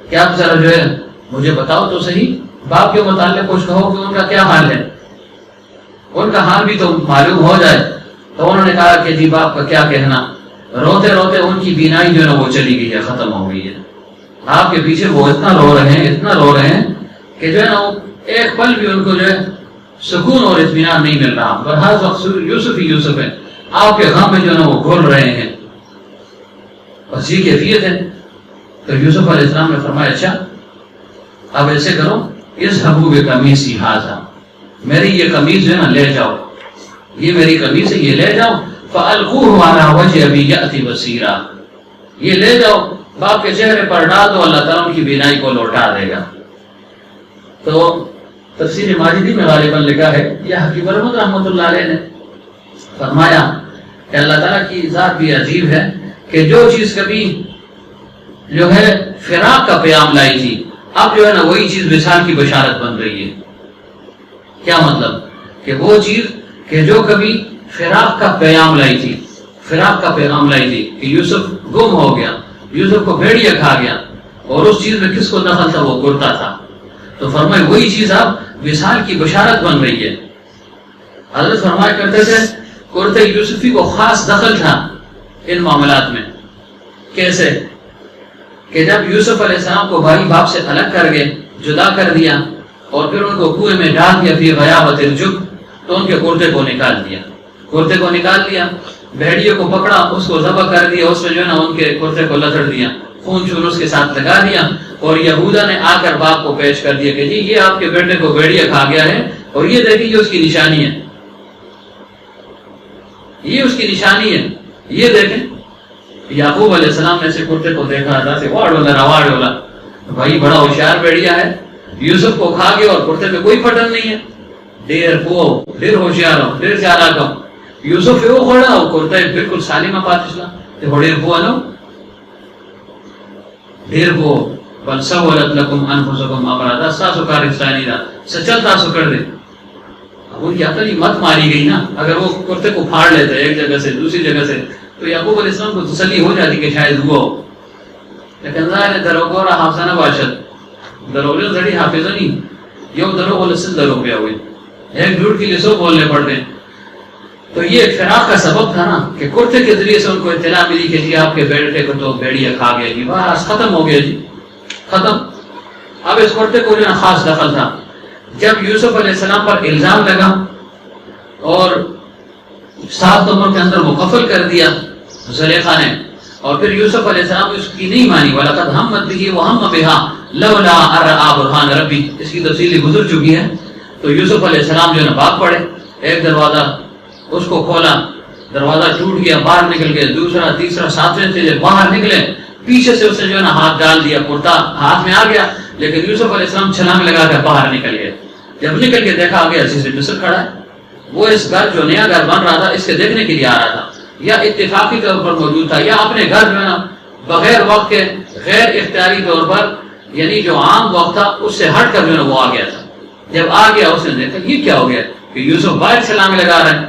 Speaker 1: کہ آپ ذرا جو ہے مجھے بتاؤ تو صحیح، باپ کے متعلق کچھ کہو کہ ان کا کیا حال ہے، ان کا حال بھی تو معلوم ہو جائے۔ تو انہوں نے کہا کہ جی باپ کا کیا کہنا، روتے روتے ان کی بینائی جو ہے نا وہ چلی گئی ہے، ختم ہو گئی ہے۔ آپ کے پیچھے وہ اتنا رو رہے ہیں، اتنا رو رہے ہیں کہ جو ہے نا ایک پل بھی ان کو جو ہے سکون اور اطمینان نہیں مل رہا، پر ہر وقت یوسف ہی یوسف ہے، آپ کے غم میں جو ہے نا وہ گھل رہے ہیں، بس یہ کیفیت ہے۔ تو یوسف علیہ السلام نے فرمایا اچھا اب ایسے کرو، اذهبوا بقمیصی ھذا، میری یہ قمیص جو ہے نا لے جاؤ، یہ میری قمیص ہے یہ لے جاؤ، فَأَلْقُوهُ عَلَى وَجْهِ أَبِي يَأْتِ بَصِيرًا، یہ لے جاؤ باپ کے چہرے پر ڈال دو، اللہ تعالیٰ ان کی بینائی کو لوٹا دے گا۔ تو تفسیر ماجدی میں غالباً لکھا ہے، یہ حکیم رحمت رحمۃ اللہ علیہ نے فرمایا کہ اللہ تعالیٰ کی ذات بھی عجیب ہے کہ جو چیز کبھی جو ہے فراق کا پیام لائی تھی، اب جو ہے نا وہی چیز وصال کی بشارت بن رہی ہے۔ کیا مطلب کہ وہ چیز کہ جو کبھی فراق کا پیام لائی تھی، فراق کا پیغام لائی تھی کہ یوسف گم ہو گیا، یوسف کو بھیڑیا کھا گیا، اور اس چیز میں کس کو دخل تھا، وہ کرتا تھا، تو فرمائے وہی چیز اب وصال کی بشارت بن رہی ہے۔ حضرت فرمایا کرتے تھے کرتے یوسفی کو خاص دخل تھا ان معاملات میں۔ کیسے کہ جب یوسف علیہ السلام کو بھائی باپ سے الگ کر گئے، جدا کر دیا، اور پھر ان کو کنویں میں ڈال دیا فی غیابت الجب، تو ان کے کرتے کو نکال دیا، کرتے کو نکال دیا، بھیڑیے کو پکڑا، اس کو ذبح کر دیا، اس میں جو ہے نا ان کے کرتے کو لتڑ دیا، خون چون اس کے ساتھ لگا دیا، اور یہودا نے آ کر باپ کو پیش کر دیا کہ جی یہ آپ کے بیٹے کو بھیڑیا کھا گیا ہے، اور یہ دیکھیں یہ اس کی نشانی ہے، یہ اس کی نشانی ہے، یہ دیکھیں۔ یعقوب علیہ السلام نے سے کرتے کو دیکھا تھا سے واڑولا بھائی بڑا ہوشیار بیڑیا ہے، یوسف کو کھا گیا اور کرتے میں کوئی پٹن نہیں ہے، ڈیر ہوشیار ہو، ڈیر چالاک ہو. یوسف وہ کھڑا ہو کرتے بالکل سالم پاتشلا تے ڈیر بو نو ډیر بو بل سولت لكم انفسكم امرا دا ساسو کار انسانی دا سچل تاسو کر دے. اب ان کی عقل مت ماری گئی نا، اگر وہ کرتے کو پھاڑ لیتے ایک جگہ سے دوسری جگہ سے تو یعقوب علیہ السلام کو تسلی ہو جاتی کہ شاید ہوا ہو. لیکن ظاہر ہے دروگو را حافظانہ باشد دروگو زڑی حافظہ نہیں، یو دروگو لسل دروگ بیا ہوئی، ایک جھوٹ کی لسو بولنے پڑتے ہیں. تو یہ فراق کا سبب تھا نا کہ کرتے کے ذریعے سے ان کو اطلاع ملی کہ جی آپ کے بیٹے کو تو بیڑیا کھا گیا جی، بس ختم ہو گیا جی، ختم. اب اس کرتے کو جو خاص دخل تھا جب یوسف علیہ السلام پر الزام لگا اور 7 عمر کے اندر مکفل کر دیا زلیخا نے، اور پھر یوسف علیہ السلام اس کی نہیں مانی، وَلَقَدْ هَمَّتْ بِهِ وَهَمَّ بِهَا لَوْلَا أَن رَأَىٰ بُرْهَانَ رَبِّهِ. اس کی تفصیل گزر چکی ہے. تو یوسف علیہ السلام جو ہے بھاگ پڑے، ایک دروازہ اس کو کھولا، دروازہ ٹوٹ گیا، باہر نکل گئے، دوسرا تیسرا 7ویں سے باہر نکلے، پیچھے سے اس نے جو ہے نا ہاتھ ڈال دیا، کرتا ہاتھ میں آ گیا، لیکن یوسف علیہ السلام چھلانگ لگا کر باہر نکل گئے. جب نکل کے دیکھا آگے عزیز مصر کھڑا ہے، وہ اس گھر جو نیا گھر بن رہا تھا اس کے دیکھنے کے لیے آ رہا تھا، یا اتفاقی طور پر موجود تھا، یا اپنے گھر جو ہے نا بغیر وقت کے غیر اختیاری طور پر، یعنی جو عام وقت تھا اس سے ہٹ کر جو ہے نا وہ آ گیا تھا. جب آ گیا اس نے دیکھا یہ کیا ہو گیا کہ یوسف باہر چھلانگ لگا رہے ہیں.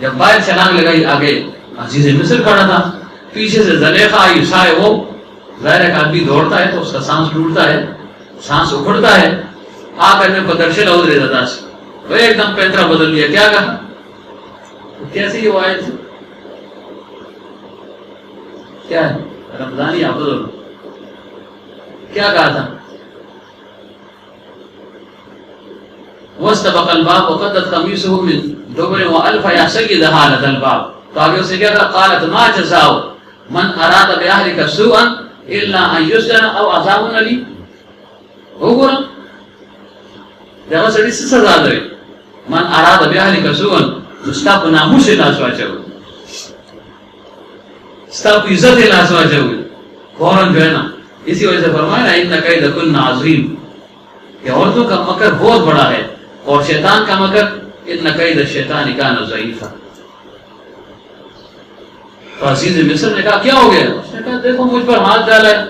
Speaker 1: جب باہر چھلانگ لگائی آگے عزیز مصر کھڑا تھا، پیچھے سے زلیخا آئی، سائے وہ ظاہر ہے کہ آدمی دوڑتا ہے تو اس کا سانس ٹوٹتا ہے، سانس اکھڑتا ہے. آ کر میں بدرشے لوگ دے دیتا سے وہ ایک دم پینترا بدل دیا. کیا کہا؟ کیسی یہ آیت تھی؟ کیا ہے رمضانی آپ بدل کیا کہا تھا؟ وَاسْتَبَقَ الْبَابُ وَقَدَّتْ قَمِيصُهُ مِنْ دُبُرٍ وَأَلْفَ يَا سَيِّدَهَا لَدَى الْبَابِ. تو آگے اسے کیا کہا؟ قَالَتْ مَا جَزَاءُ مَنْ أَرَادَ بِأَهْلِكَ سُوءًا إِلَّا أَنْ يُسْجَنَ أَوْ عَذَابٌ أَلِيمٌ. وګورم دغه سړي څه سزا ده؟ من اراد بأهلك سوءا ستا په ناموس لاس واچوي، ستا په عزت لاس واچوي فوراً جو ہے نا. اسی وجہ سے فرمایا ان کیدکن عظیم کہ عورتوں کا مکر بہت بڑا ہے اور شیطان کا مکر ان کید الشیطان کان ضعیفا. تو عزیز مصر نے کہا کیا ہو گیا؟ اس نے کہا دیکھو مجھ پر ہاتھ ڈالا ہے.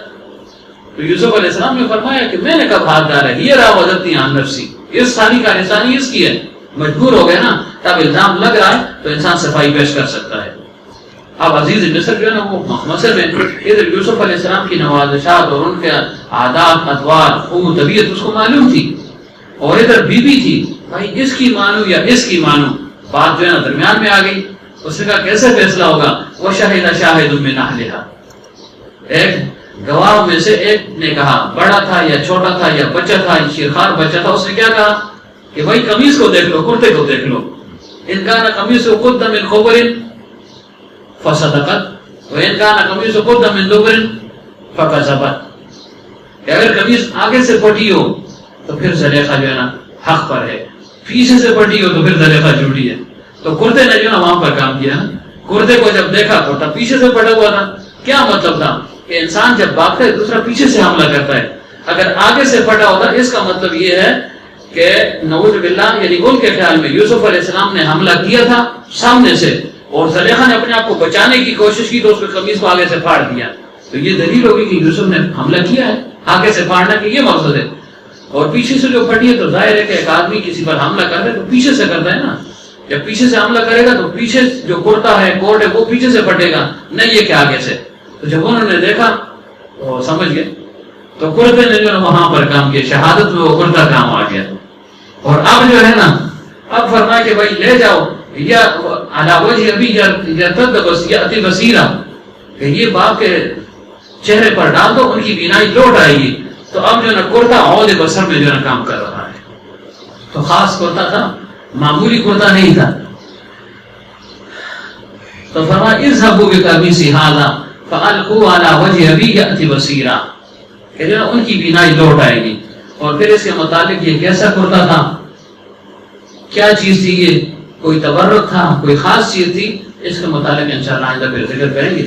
Speaker 1: تو یوسف علیہ السلام نے فرمایا کہ میں نے کب ہاتھ ڈالا ہے؟ یہ راودتنی عن نفسی، اس ثانی کا نشانی اس کی ہے. مجبور ہو گئے نا، تب الزام لگ رہا ہے تو انسان صفائی پیش کر سکتا ہے. اب عزیز مصر جو ہے نا وہ مصر میں ادھر یوسف علیہ السلام کی نوازشات اور ان کے عادات ادوار وہ طبیعت اس کو معلوم تھی، اور ادھر بیوی تھی، بھائی اس کی مانو یا اس کی مانو، بات جو ہے نا درمیان میں آ گئی. اس نے کہا کیسے فیصلہ ہوگا؟ وہ شاہد من اہلہا، ایک گواہ میں سے ایک نے کہا، بڑا تھا یا چھوٹا تھا یا بچہ تھا، شیرخوار بچہ تھا، اس نے کیا کہا کہ بھائی قمیص کو دیکھ لو، کرتے کو دیکھ لو. ان کان قمیص قد من خبر فصدقت وان کان قمیص قد من دبر فکذبت. کہ اگر قمیص آگے سے پھٹی ہو تو پھر زلیخا جو ہے نا حق پر ہے، پیچھے سے پھٹی ہو تو پھر زلیخا جھوٹی ہے. تو کرتے نے جو نا وہاں پر کام کیا نا، کرتے کو جب دیکھا کرتا پیچھے سے پھٹا ہوا تھا. کیا مطلب تھا کہ انسان جب بھاگتا ہے دوسرا پیچھے سے حملہ کرتا ہے. اگر آگے سے پھٹا ہوتا اس کا مطلب یہ ہے کہ نعوذ باللہ، یعنی ان کے خیال میں یوسف علیہ السلام نے حملہ کیا تھا سامنے سے اور زلیخا نے اپنے آپ کو بچانے کی کوشش کی تو اس کے قمیص کو آگے سے پھاڑ دیا. تو یہ دلیل ہوگی کہ یوسف نے حملہ کیا ہے، آگے سے پھاڑنا کہ یہ مقصد ہے. اور پیچھے سے جو پھٹی ہے تو ظاہر ہے کہ ایک آدمی کسی پر حملہ کر رہے تو پیچھے سے کرتا ہے نا. جب پیچھے سے حملہ کرے گا تو پیچھے جو کرتا ہے کوٹ ہے وہ پیچھے سے پھٹے گا، نہیں یہ کہ آگے سے. تو جب انہوں نے دیکھا تو سمجھ گئے، تو کرتے نے جو وہاں پر کام کیا، شہادت میں وہ کرتا کام آ گیا. اور اب جو ہے نا اب فرمایا کہ بھائی لے جاؤ یا علی وجہ ابھی یأتی بصیرا، کہ یہ باپ کے چہرے پر ڈال دو، ان کی بینائی لوٹ آئے گی. تو اب جو ہے نا کرتا عود بصر میں جو ہے نا کام کر رہا ہے. تو خاص کرتا تھا، معمولی کرتا نہیں تھا. تو فرمایا اذهبوا بقمیصی ھذا فألقوا علی وجہ ابی یأتی بصیرا، کہ جو ہے ان کی بینائی لوٹ آئے گی. اور پھر اس کے متعلق یہ کیسا کرتا تھا، کیا چیز تھی، یہ کوئی تبرک تھا، کوئی خاص چیز تھی، اس کے متعلق انشاءاللہ آئندہ پھر ذکر کریں گے.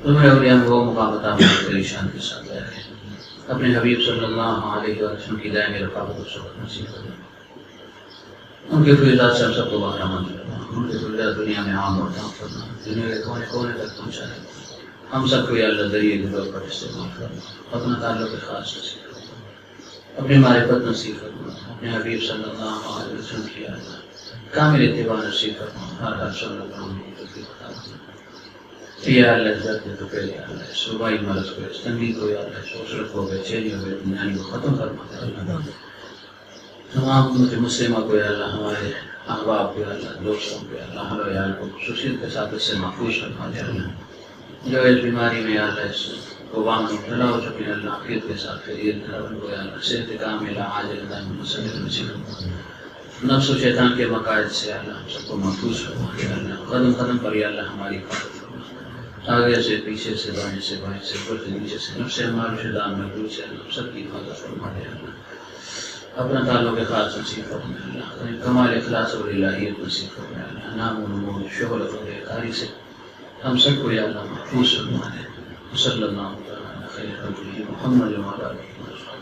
Speaker 1: تمہیں اولیاء میں وہ مقام عطا فرما پریشان کے ساتھ رہے اپنے حبیب صلی اللہ علیہ وسلم کی دائمی رفاقت و صحبت نصیب فرما ان کے فیضات سے ہم سب کو بہرہ مند فرما ان کے فیضات دنیا میں عام اور تام فرما دنیا کے کونے کونے تک پہنچائے ہم سب کو یا اللہ ذریعے کے طور پر استعمال فرما اپنا تعلق خاص نصیب فرما اپنی معرفت نصیب فرما اپنے حبیب صلی اللہ علیہ وسلم کی اللہ کامل اتباع نصیب فرما ہر سنت پر ہم کو توفیق عطا فرما یا اللہ عزت کے ٹکڑے یا اللہ صوبائی مرض کو اس تنگی کو یا اللہ شوشرت کو بے چینی و بے اطمینانی کو ختم فرما یا اللہ تمام امت مسلمہ کو یا اللہ ہمارے احباب کو یا اللہ دوستوں کو یا اللہ ہر عیال کو خصوصیت کے ساتھ اس سے محفوظ فرما یا اللہ جو اس بیماری میں یا اللہ اس وبا میں مبتلا ہو چکے ہیں اللہ عافیت کے ساتھ خیریت کرا ان کو یا اللہ صحت کاملہ عاجل دائم مسلم نصیب فرما نفس و شیطان کے مقاصد سے یا اللہ ہم سب کو محفوظ فرما یا اللہ قدم قدم پر یا اللہ ہماری حفاظت فرما آگے سے پیچھے سے دائیں سے بائیں سے اوپر سے نیچے سے نفس ہمارے شیطان محدود سے اللہ سب کی حفاظت فرما یا اللہ اپنا تعلق خاص نصیب فرما اللہ کمال اخلاص اور الہیت نصیب فرما اللہ نام و نمود شہرت اور اقاری سے ہم سب کو یا اللہ محفوظ فرما دے صلی اللہ علیہ وسلم محمد و علیہ وسلم